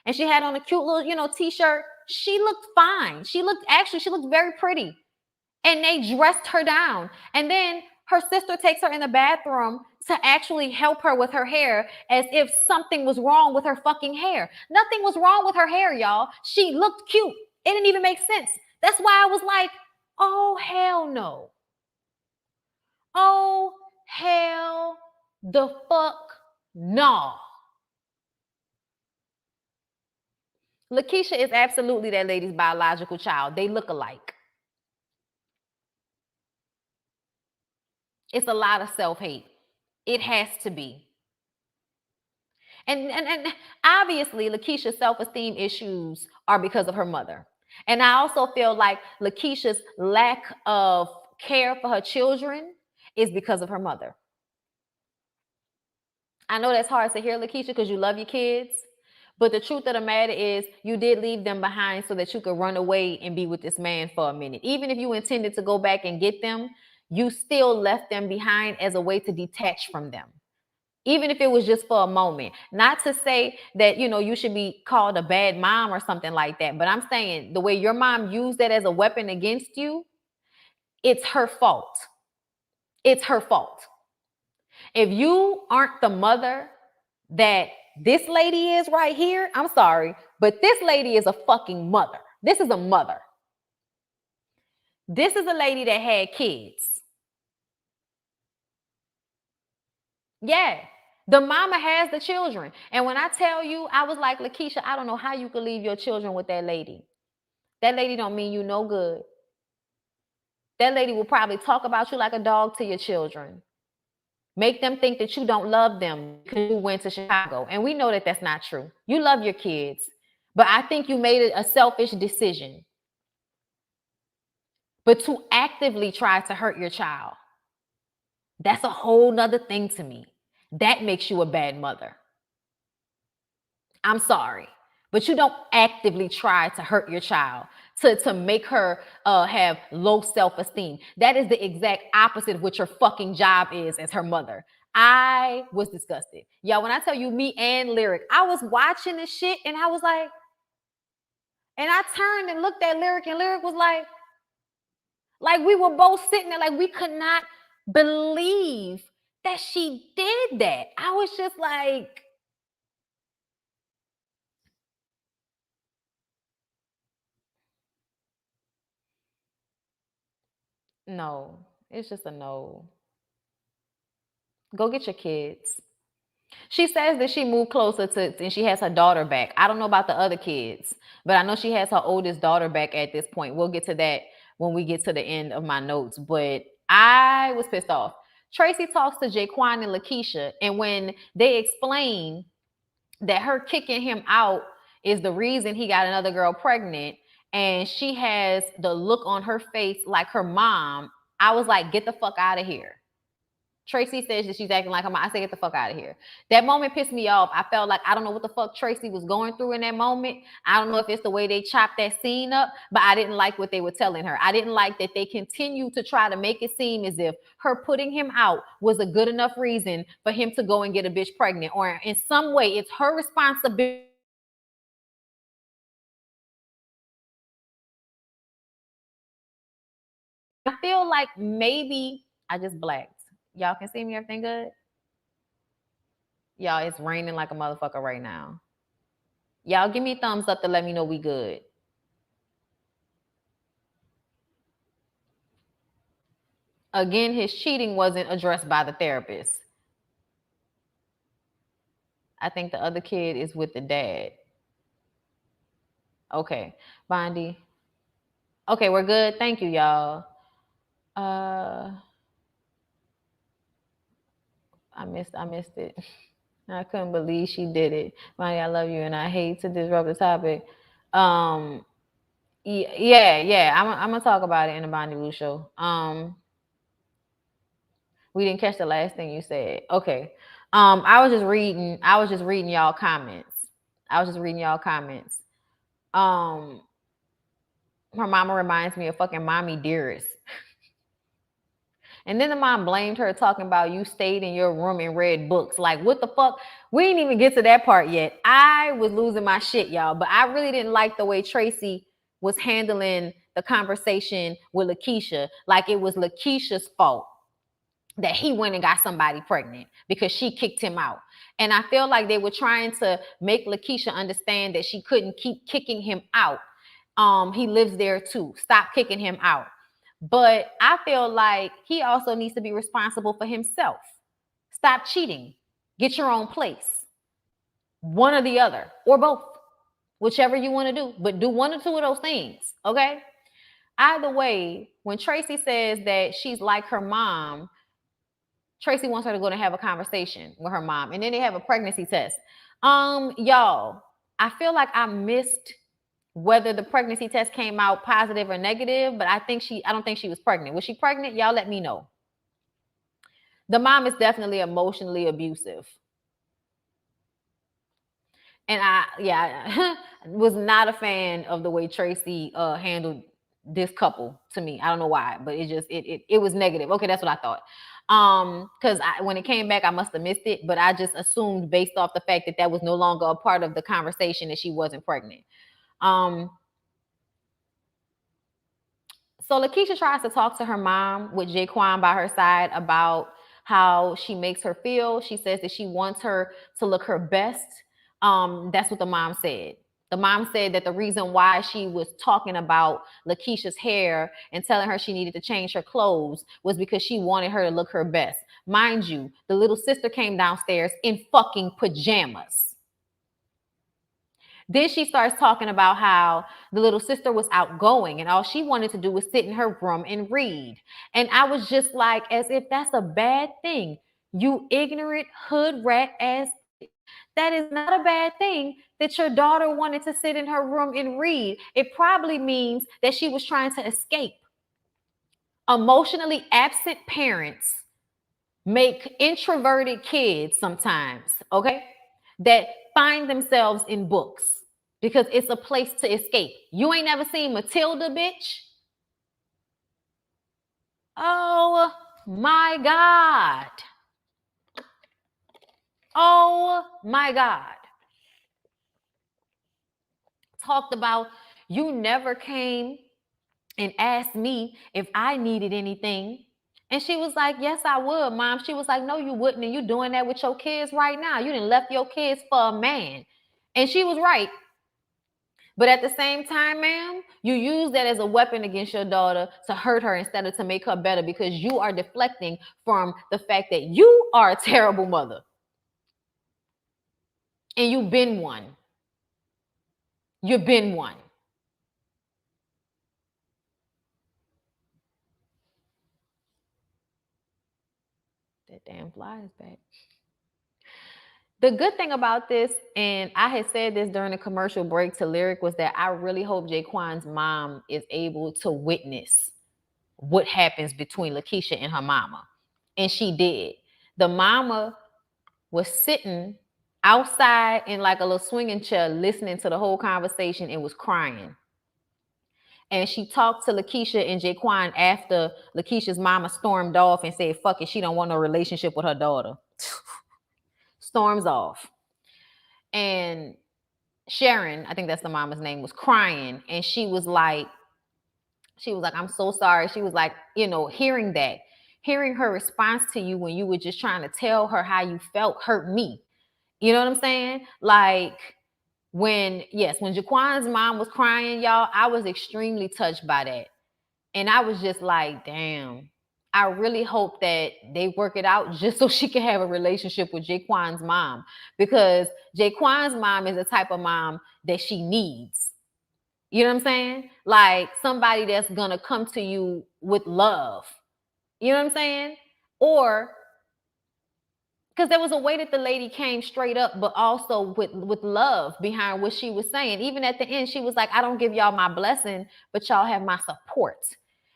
And she had on a cute little, t-shirt. She looked fine. She looked very pretty. And they dressed her down. And then her sister takes her in the bathroom to actually help her with her hair as if something was wrong with her fucking hair. Nothing was wrong with her hair, y'all. She looked cute. It didn't even make sense. That's why I was like, oh, hell no. Oh, hell the fuck no. Lakeisha is absolutely that lady's biological child. They look alike. It's a lot of self-hate. It has to be. And obviously, Lakeisha's self-esteem issues are because of her mother. And I also feel like Lakeisha's lack of care for her children is because of her mother. I know that's hard to hear, Lakeisha, because you love your kids. But the truth of the matter is you did leave them behind so that you could run away and be with this man for a minute. Even if you intended to go back and get them, you still left them behind as a way to detach from them. Even if it was just for a moment. Not to say that, you should be called a bad mom or something like that. But I'm saying the way your mom used that as a weapon against you, it's her fault. It's her fault. If you aren't the mother that this lady is right here, I'm sorry, but this lady is a fucking mother. This is a mother. This is a lady that had kids. Yeah. The mama has the children. And when I tell you, I was like, Lakeisha, I don't know how you could leave your children with that lady. That lady don't mean you no good. That lady will probably talk about you like a dog to your children. Make them think that you don't love them because you went to Chicago. And we know that that's not true. You love your kids. But I think you made it a selfish decision. But to actively try to hurt your child, that's a whole nother thing to me. That makes you a bad mother. I'm sorry. But you don't actively try to hurt your child to make her have low self-esteem. That is the exact opposite of what your fucking job is as her mother. I was disgusted. Y'all, when I tell you me and Lyric, I was watching this shit and I was like, and I turned and looked at Lyric and Lyric was like we were both sitting there like we could not believe that she did that. I was just like, no, it's just a no. Go get your kids. She says that she moved closer to, and she has her daughter back. I don't know about the other kids, but I know she has her oldest daughter back at this point. We'll get to that when we get to the end of my notes, but I was pissed off. Tracy talks to Jaquan and Lakeisha, and when they explain that her kicking him out is the reason he got another girl pregnant, and she has the look on her face like her mom, I was like, get the fuck out of here. Tracy says that she's acting like her mom. I say, get the fuck out of here. That moment pissed me off. I felt like, I don't know what the fuck Tracy was going through in that moment. I don't know if it's the way they chopped that scene up, but I didn't like what they were telling her. I didn't like that they continue to try to make it seem as if her putting him out was a good enough reason for him to go and get a bitch pregnant, or in some way it's her responsibility. I feel like maybe I just blacked. Y'all can see me? Everything good? Y'all, it's raining like a motherfucker right now. Y'all give me a thumbs up to let me know we good. Again, his cheating wasn't addressed by the therapist. I think the other kid is with the dad. Okay, Bondy. Okay, we're good. Thank you, y'all. I missed it. I couldn't believe she did it. Bondy, I love you, and I hate to disrupt the topic. Yeah. I'm gonna talk about it in the BondyBlue show. We didn't catch the last thing you said. Okay. I was just reading y'all comments. Her mama reminds me of fucking Mommy Dearest. And then the mom blamed her, talking about you stayed in your room and read books. Like, what the fuck? We didn't even get to that part yet. I was losing my shit, y'all. But I really didn't like the way Tracy was handling the conversation with Lakeisha. Like it was Lakeisha's fault that he went and got somebody pregnant because she kicked him out. And I feel like they were trying to make Lakeisha understand that she couldn't keep kicking him out. He lives there too. Stop kicking him out. But I feel like he also needs to be responsible for himself. Stop cheating. Get your own place. One or the other, or both. Whichever you want to do. But do one or two of those things, okay? Either way, when Tracy says that she's like her mom, Tracy wants her to go and have a conversation with her mom. And then they have a pregnancy test. Y'all, I feel like I missed whether the pregnancy test came out positive or negative, but I don't think she was pregnant. Was she pregnant? Y'all let me know. The mom is definitely emotionally abusive. And I was not a fan of the way Tracy handled this couple to me. I don't know why, but it was negative. Okay, that's what I thought. Because when it came back, I must have missed it, but I just assumed based off the fact that was no longer a part of the conversation that she wasn't pregnant. So Lakeisha tries to talk to her mom with Jaquan by her side about how she makes her feel. She says that she wants her to look her best. That's what the mom said. The mom said that the reason why she was talking about Lakeisha's hair and telling her she needed to change her clothes was because she wanted her to look her best. Mind you, the little sister came downstairs in fucking pajamas. Then she starts talking about how the little sister was outgoing and all she wanted to do was sit in her room and read. And I was just like, as if that's a bad thing. You ignorant hood rat ass bitch. That is not a bad thing that your daughter wanted to sit in her room and read. It probably means that she was trying to escape. Emotionally absent parents make introverted kids sometimes, okay, that find themselves in books because it's a place to escape. You ain't never seen Matilda, bitch? Oh my God. Oh my God. Talked about you never came and asked me if I needed anything. And she was like, yes, I would, Mom. She was like, no, you wouldn't. And you doing that with your kids right now. You done left your kids for a man. And she was right. But at the same time, ma'am, you use that as a weapon against your daughter to hurt her instead of to make her better because you are deflecting from the fact that you are a terrible mother. And you've been one. You've been one. That damn fly is back. The good thing about this, and I had said this during the commercial break to Lyric, was that I really hope Jaquan's mom is able to witness what happens between Lakeisha and her mama. And she did. The mama was sitting outside in like a little swinging chair listening to the whole conversation and was crying. And she talked to Lakeisha and Jaquan after Lakeisha's mama stormed off and said, fuck it, she don't want no relationship with her daughter. Storms off. And Sharon, I think that's the mama's name, was crying. And she was like, I'm so sorry. She was like, hearing that, hearing her response to you when you were just trying to tell her how you felt hurt me. You know what I'm saying? Like when Jaquan's mom was crying, y'all, I was extremely touched by that. And I was just like, damn, I really hope that they work it out just so she can have a relationship with Jaquan's mom, because Jaquan's mom is the type of mom that she needs. You know what I'm saying? Like somebody that's going to come to you with love. You know what I'm saying? Or because there was a way that the lady came straight up, but also with love behind what she was saying. Even at the end, she was like, I don't give y'all my blessing, but y'all have my support.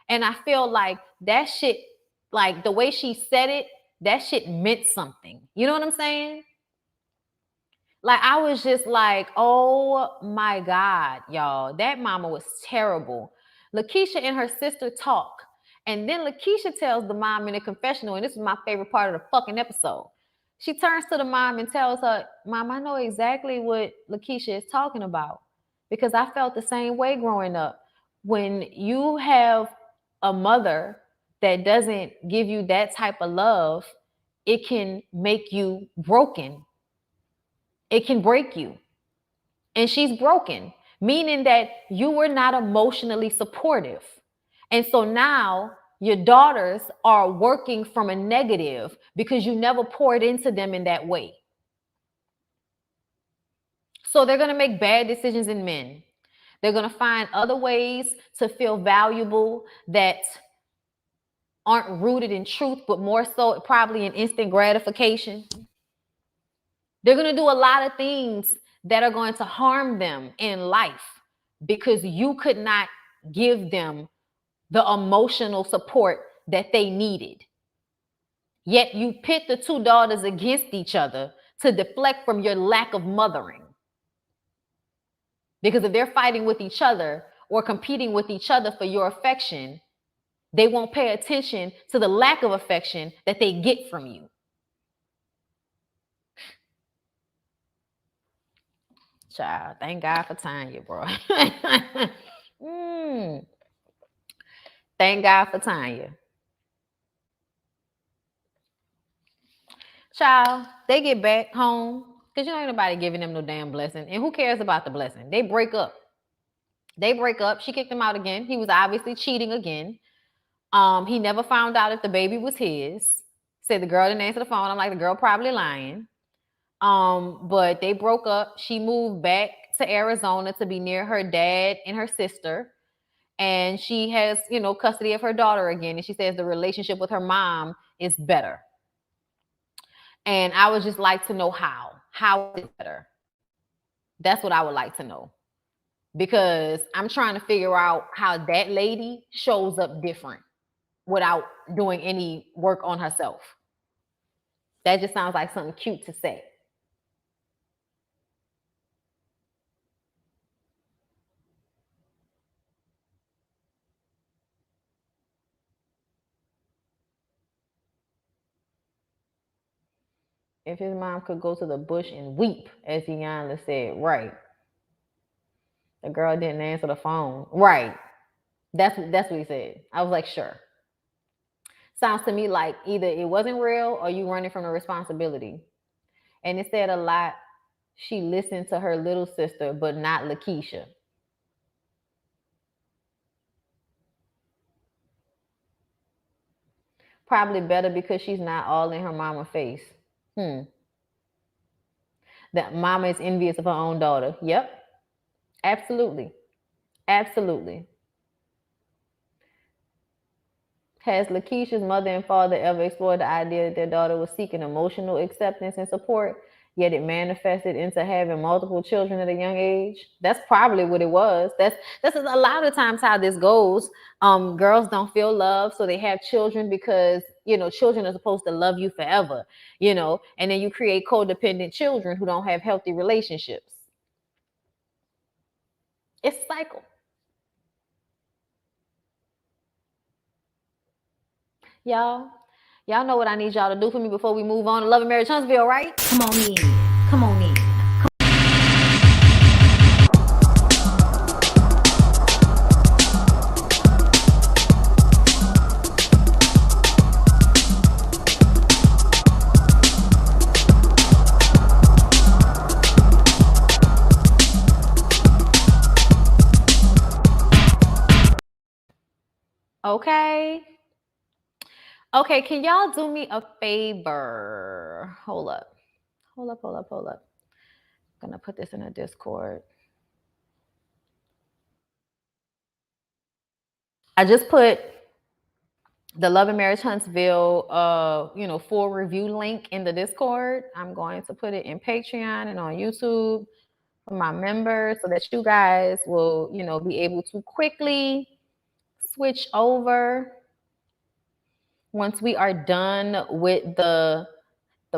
And I feel like that shit, like the way she said it, that shit meant something. You know what I'm saying? Like, I was just like, oh my God, y'all. That mama was terrible. Lakeisha and her sister talk. And then Lakeisha tells the mom in a confessional, and this is my favorite part of the fucking episode. She turns to the mom and tells her, Mom, I know exactly what Lakeisha is talking about because I felt the same way growing up. When you have a mother that doesn't give you that type of love, it can make you broken. It can break you. And she's broken, meaning that you were not emotionally supportive. And so now your daughters are working from a negative because you never poured into them in that way. So they're going to make bad decisions in men. They're going to find other ways to feel valuable that aren't rooted in truth, but more so probably in instant gratification. They're going to do a lot of things that are going to harm them in life because you could not give them the emotional support that they needed. Yet you pit the two daughters against each other to deflect from your lack of mothering. Because if they're fighting with each other or competing with each other for your affection, they won't pay attention to the lack of affection that they get from you. Child, thank God for Tanya, bro. Thank God for Tanya. Child, they get back home because ain't nobody giving them no damn blessing. And who cares about the blessing? They break up. She kicked him out again. He was obviously cheating again. He never found out if the baby was his. Said the girl didn't answer the phone. I'm like, the girl probably lying. But they broke up. She moved back to Arizona to be near her dad and her sister. And she has, custody of her daughter again. And she says the relationship with her mom is better. And I would just like to know how. How is it better? That's what I would like to know. Because I'm trying to figure out how that lady shows up different without doing any work on herself. That just sounds like something cute to say. If his mom could go to the bush and weep, as Iyanla said, right. The girl didn't answer the phone. Right. That's what he said. I was like, sure. Sounds to me like either it wasn't real or you running from the responsibility. And it said a lot. She listened to her little sister, but not Lakeisha. Probably better because she's not all in her mama face. That mama is envious of her own daughter. Yep. Absolutely. Absolutely. Has Lakeisha's mother and father ever explored the idea that their daughter was seeking emotional acceptance and support, yet it manifested into having multiple children at a young age? That's probably what it was. That's a lot of times how this goes. Girls don't feel love, so they have children because children are supposed to love you forever, and then you create codependent children who don't have healthy relationships. It's a cycle. Y'all know what I need y'all to do for me before we move on to Love and Marriage Huntsville, right? Come on in. Come on in. Okay. Okay, can y'all do me a favor? Hold up. I'm gonna put this in a Discord. I just put the Love and Marriage Huntsville full review link in the Discord. I'm going to put it in Patreon and on YouTube for my members so that you guys will, be able to quickly switch over once we are done with the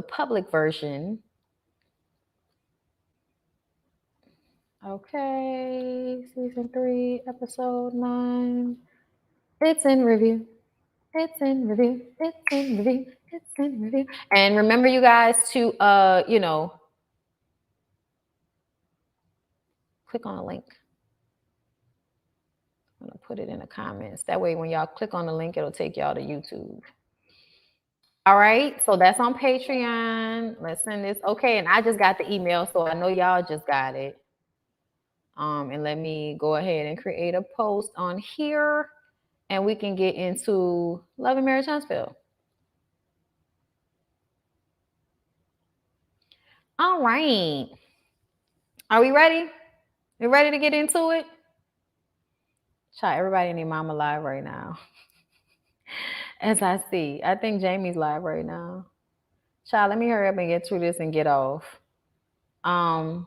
public version. Okay, season 3, episode 9. It's in review. It's in review. It's in review. It's in review. And remember, you guys, to click on the link. I'm gonna put it in the comments. That way, when y'all click on the link, it'll take y'all to YouTube. All right, so that's on Patreon. Let's send this. Okay, and I just got the email, so I know y'all just got it. And let me go ahead and create a post on here, and we can get into Love and Marriage Huntsville. All right. Are we ready? We ready to get into it? Child, everybody in their mama live right now. As I see. I think Jamie's live right now. Child, let me hurry up and get through this and get off. All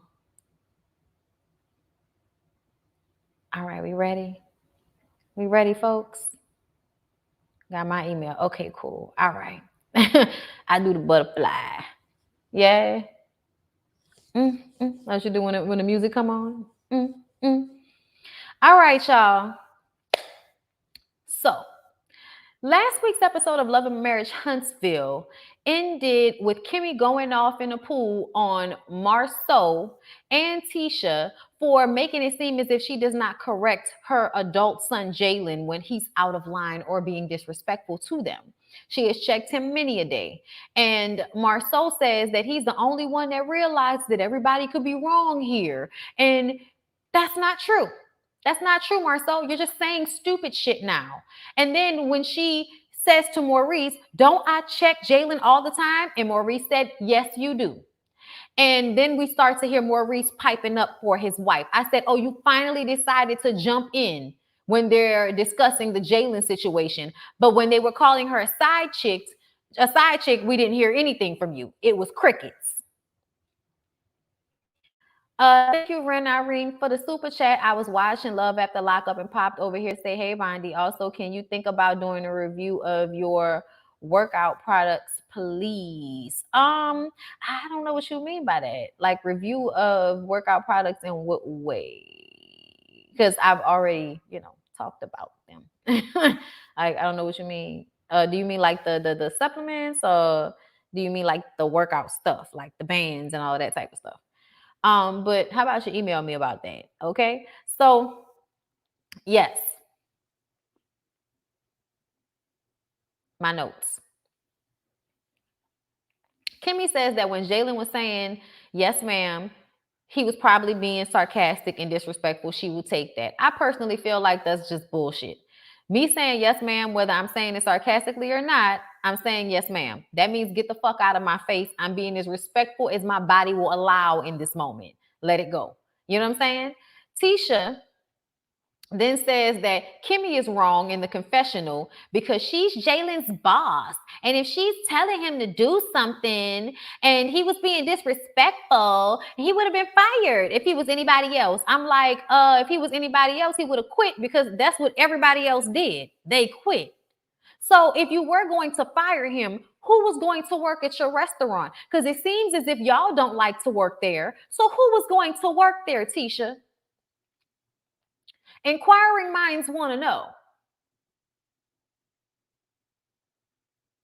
right, we ready? We ready, folks? Got my email. Okay, cool. All right. I do the butterfly. Yeah. That's you do when the music come on. All right, y'all. So, last week's episode of Love and Marriage Huntsville ended with Kimmy going off in the pool on Marceau and Tisha for making it seem as if she does not correct her adult son Jalen when he's out of line or being disrespectful to them. She has checked him many a day. And Marceau says that he's the only one that realized that everybody could be wrong here. And that's not true. That's not true, Marceau. You're just saying stupid shit now. And then when she says to Maurice, don't I check Jalen all the time? And Maurice said, yes, you do. And then we start to hear Maurice piping up for his wife. I said, oh, you finally decided to jump in when they're discussing the Jalen situation. But when they were calling her a side chick, A side chick, we didn't hear anything from you. It was crickets. Thank you, Ren Irene, for the super chat. I was watching Love After Lockup and popped over here to say, hey, Bondi. Also, can you think about doing a review of your workout products, please? I don't know what you mean by that. Like review of workout products in what way? Because I've already, talked about them. I don't know what you mean. Do you mean like the supplements, or do you mean like the workout stuff, like the bands and all that type of stuff? But how about you email me about that? Okay. So yes, my notes. Kimmy says that when Jalen was saying, yes, ma'am, he was probably being sarcastic and disrespectful. She will take that. I personally feel like that's just bullshit. Me saying yes, ma'am, whether I'm saying it sarcastically or not, I'm saying yes, ma'am. That means get the fuck out of my face. I'm being as respectful as my body will allow in this moment. Let it go. You know what I'm saying? Tisha then says that Kimmy is wrong in the confessional because she's Jalen's boss. And if she's telling him to do something and he was being disrespectful, he would have been fired if he was anybody else. I'm like, if he was anybody else, he would have quit, because that's what everybody else did. They quit. So if you were going to fire him, who was going to work at your restaurant? Because it seems as if y'all don't like to work there. So who was going to work there, Tisha? Inquiring minds want to know.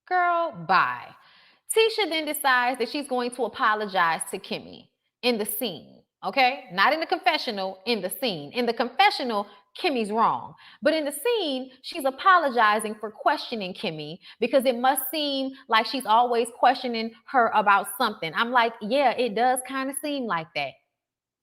Girl, bye. Tisha then decides that she's going to apologize to Kimmy in the scene. Okay? Not in the confessional, in the scene. In the confessional, Kimmy's wrong. But in the scene, she's apologizing for questioning Kimmy because it must seem like she's always questioning her about something. I'm like, yeah, it does kind of seem like that.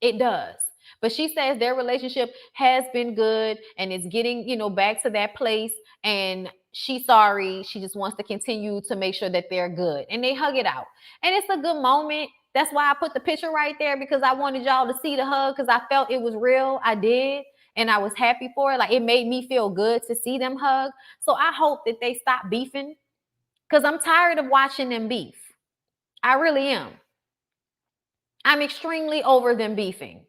It does. But she says their relationship has been good and it's getting, back to that place. And she's sorry. She just wants to continue to make sure that they're good. And they hug it out. And it's a good moment. That's why I put the picture right there, because I wanted y'all to see the hug, because I felt it was real. I did. And I was happy for it. Like, it made me feel good to see them hug. So I hope that they stop beefing, because I'm tired of watching them beef. I really am. I'm extremely over them beefing.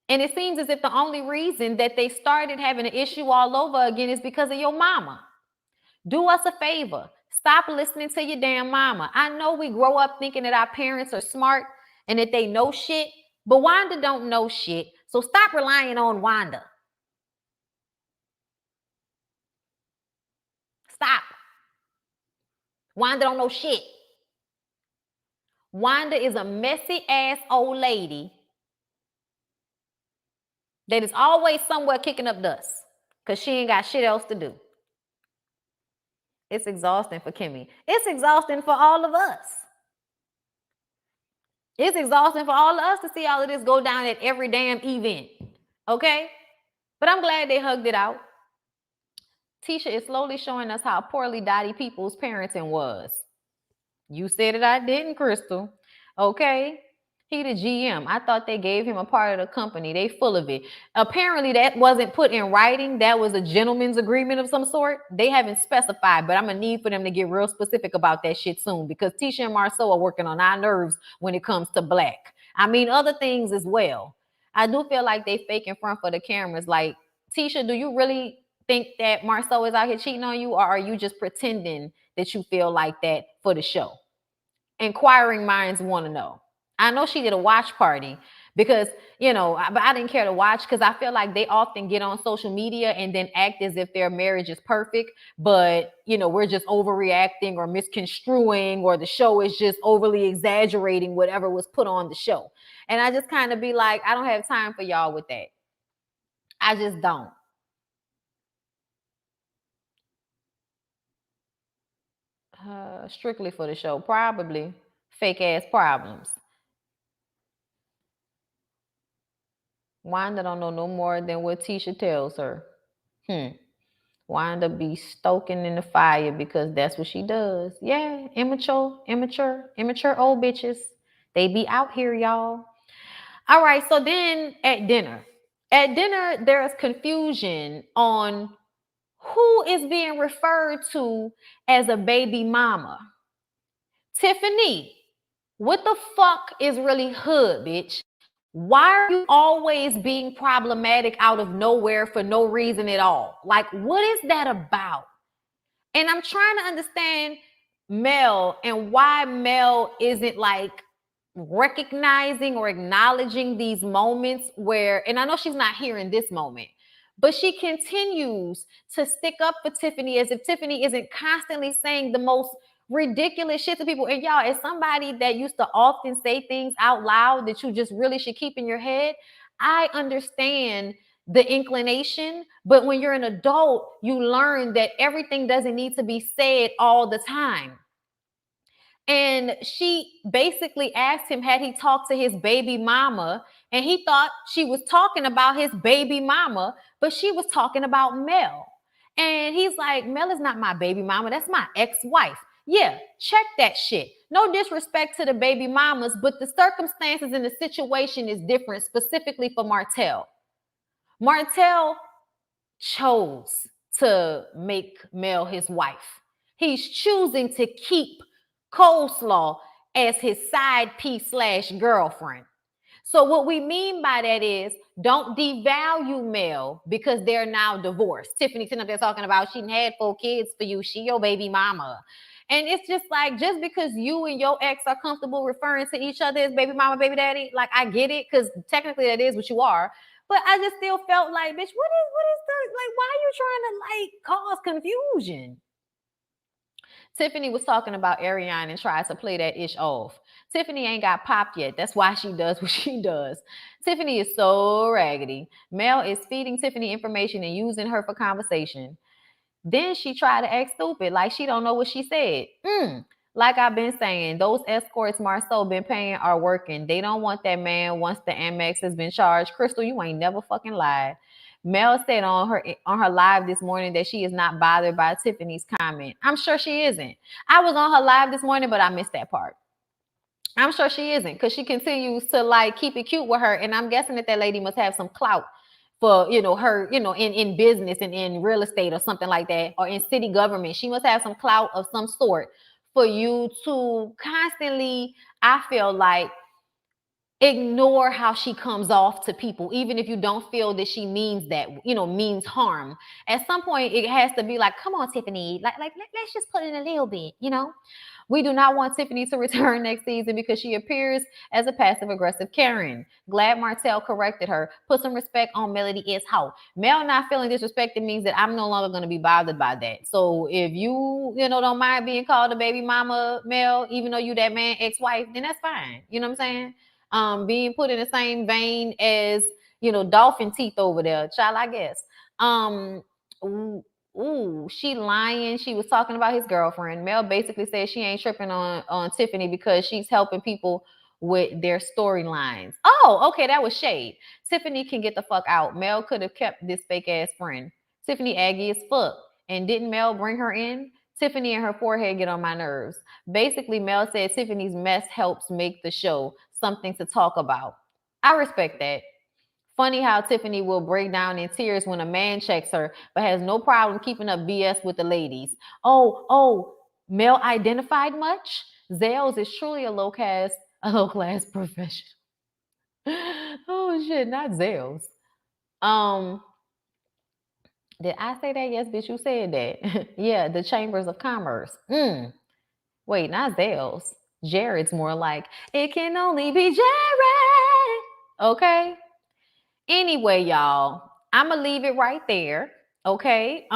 And it seems as if the only reason that they started having an issue all over again is because of your mama. Do us a favor. Stop listening to your damn mama. I know we grow up thinking that our parents are smart and that they know shit, but Wanda don't know shit. So stop relying on Wanda. Stop. Wanda don't know shit. Wanda is a messy ass old lady that is always somewhere kicking up dust because she ain't got shit else to do. It's exhausting for Kimmy. It's exhausting for all of us. It's exhausting for all of us to see all of this go down at every damn event. Okay? But I'm glad they hugged it out. Tisha is slowly showing us how poorly Dottie Peoples' parenting was. You said it, I didn't, Crystal. Okay? He the GM. I thought they gave him a part of the company. They full of it. Apparently that wasn't put in writing. That was a gentleman's agreement of some sort. They haven't specified, but I'm going to need for them to get real specific about that shit soon, because Tisha and Marceau are working on our nerves when it comes to black. I mean, other things as well. I do feel like they fake in front for the cameras. Like, Tisha, do you really think that Marceau is out here cheating on you, or are you just pretending that you feel like that for the show? Inquiring minds want to know. I know she did a watch party because, but I didn't care to watch because I feel like they often get on social media and then act as if their marriage is perfect, but, we're just overreacting or misconstruing, or the show is just overly exaggerating whatever was put on the show. And I just kind of be like, I don't have time for y'all with that. I just don't. Strictly for the show, probably. Fake ass problems. Wanda don't know no more than what Tisha tells her. Wanda be stoking in the fire because that's what she does. Yeah, immature old bitches. They be out here, y'all. All right, so then at dinner, there's confusion on who is being referred to as a baby mama? Tiffany, what the fuck is really hood, bitch? Why are you always being problematic out of nowhere for no reason at all? Like, what is that about? And I'm trying to understand Mel and why Mel isn't like recognizing or acknowledging these moments where, and I know she's not here in this moment, but she continues to stick up for Tiffany as if Tiffany isn't constantly saying the most ridiculous shit to people. And y'all, as somebody that used to often say things out loud that you just really should keep in your head, I understand the inclination, but when you're an adult, you learn that everything doesn't need to be said all the time. And she basically asked him, had he talked to his baby mama? And he thought she was talking about his baby mama, but she was talking about Mel. And he's like, Mel is not my baby mama. That's my ex-wife. Yeah, check that shit. No disrespect to the baby mamas, but the circumstances and the situation is different, specifically for Martell. Martell chose to make Mel his wife. He's choosing to keep Coleslaw as his side piece / girlfriend. So what we mean by that is don't devalue Mel because they're now divorced. Tiffany sitting up there talking about she had 4 kids for you. She your baby mama. And it's just like, just because you and your ex are comfortable referring to each other as baby mama, baby daddy, like I get it, because technically that is what you are. But I just still felt like, bitch, what is the, like, why are you trying to like cause confusion? Tiffany was talking about Ariane and tried to play that ish off. Tiffany ain't got popped yet. That's why she does what she does. Tiffany is so raggedy. Mel is feeding Tiffany information and using her for conversation. Then she tried to act stupid, like she don't know what she said. Like I've been saying, those escorts Marceau been paying are working. They don't want that man once the Amex has been charged. Crystal, you ain't never fucking lied. Mel said on her live this morning that she is not bothered by Tiffany's comment. I'm sure she isn't. I was on her live this morning, but I missed that part. I'm sure she isn't, because she continues to like keep it cute with her. And I'm guessing that lady must have some clout for, her, in business and in real estate or something like that, or in city government. She must have some clout of some sort for you to constantly, I feel like, ignore how she comes off to people, even if you don't feel that she means that, means harm. At some point, it has to be like, come on, Tiffany, let's just put in a little bit, We do not want Tiffany to return next season because she appears as a passive-aggressive Karen. Glad Martell corrected her. Put some respect on Melody is how. Mel not feeling disrespected means that I'm no longer going to be bothered by that. So if you, don't mind being called a baby mama, Mel, even though you that man ex-wife, then that's fine. You know what I'm saying? Being put in the same vein as, dolphin teeth over there, child, I guess. She lying. She was talking about his girlfriend. Mel basically said she ain't tripping on Tiffany because she's helping people with their storylines. Oh, okay, that was shade. Tiffany can get the fuck out. Mel could have kept this fake ass friend. Tiffany aggy as fuck. And didn't Mel bring her in? Tiffany and her forehead get on my nerves. Basically, Mel said Tiffany's mess helps make the show something to talk about. I respect that. Funny how Tiffany will break down in tears when a man checks her, but has no problem keeping up BS with the ladies. Oh, Mel identified much? Zales is truly a low-class profession. Oh shit, not Zales. Did I say that? Yes, bitch, you said that. Yeah, the chambers of commerce. Wait, not Zales. Jared's more like, it can only be Jared. Okay. Anyway, y'all, I'm gonna leave it right there. Okay.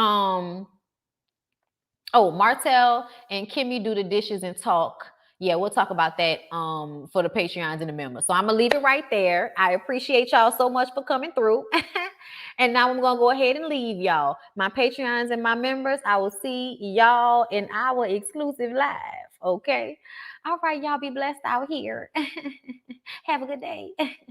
Martell and Kimmy do the dishes and talk. Yeah, we'll talk about that for the Patreons and the members. So I'm gonna leave it right there. I appreciate y'all so much for coming through. And now I'm gonna go ahead and leave y'all. My Patreons and my members, I will see y'all in our exclusive live. Okay. All right, y'all be blessed out here. Have a good day.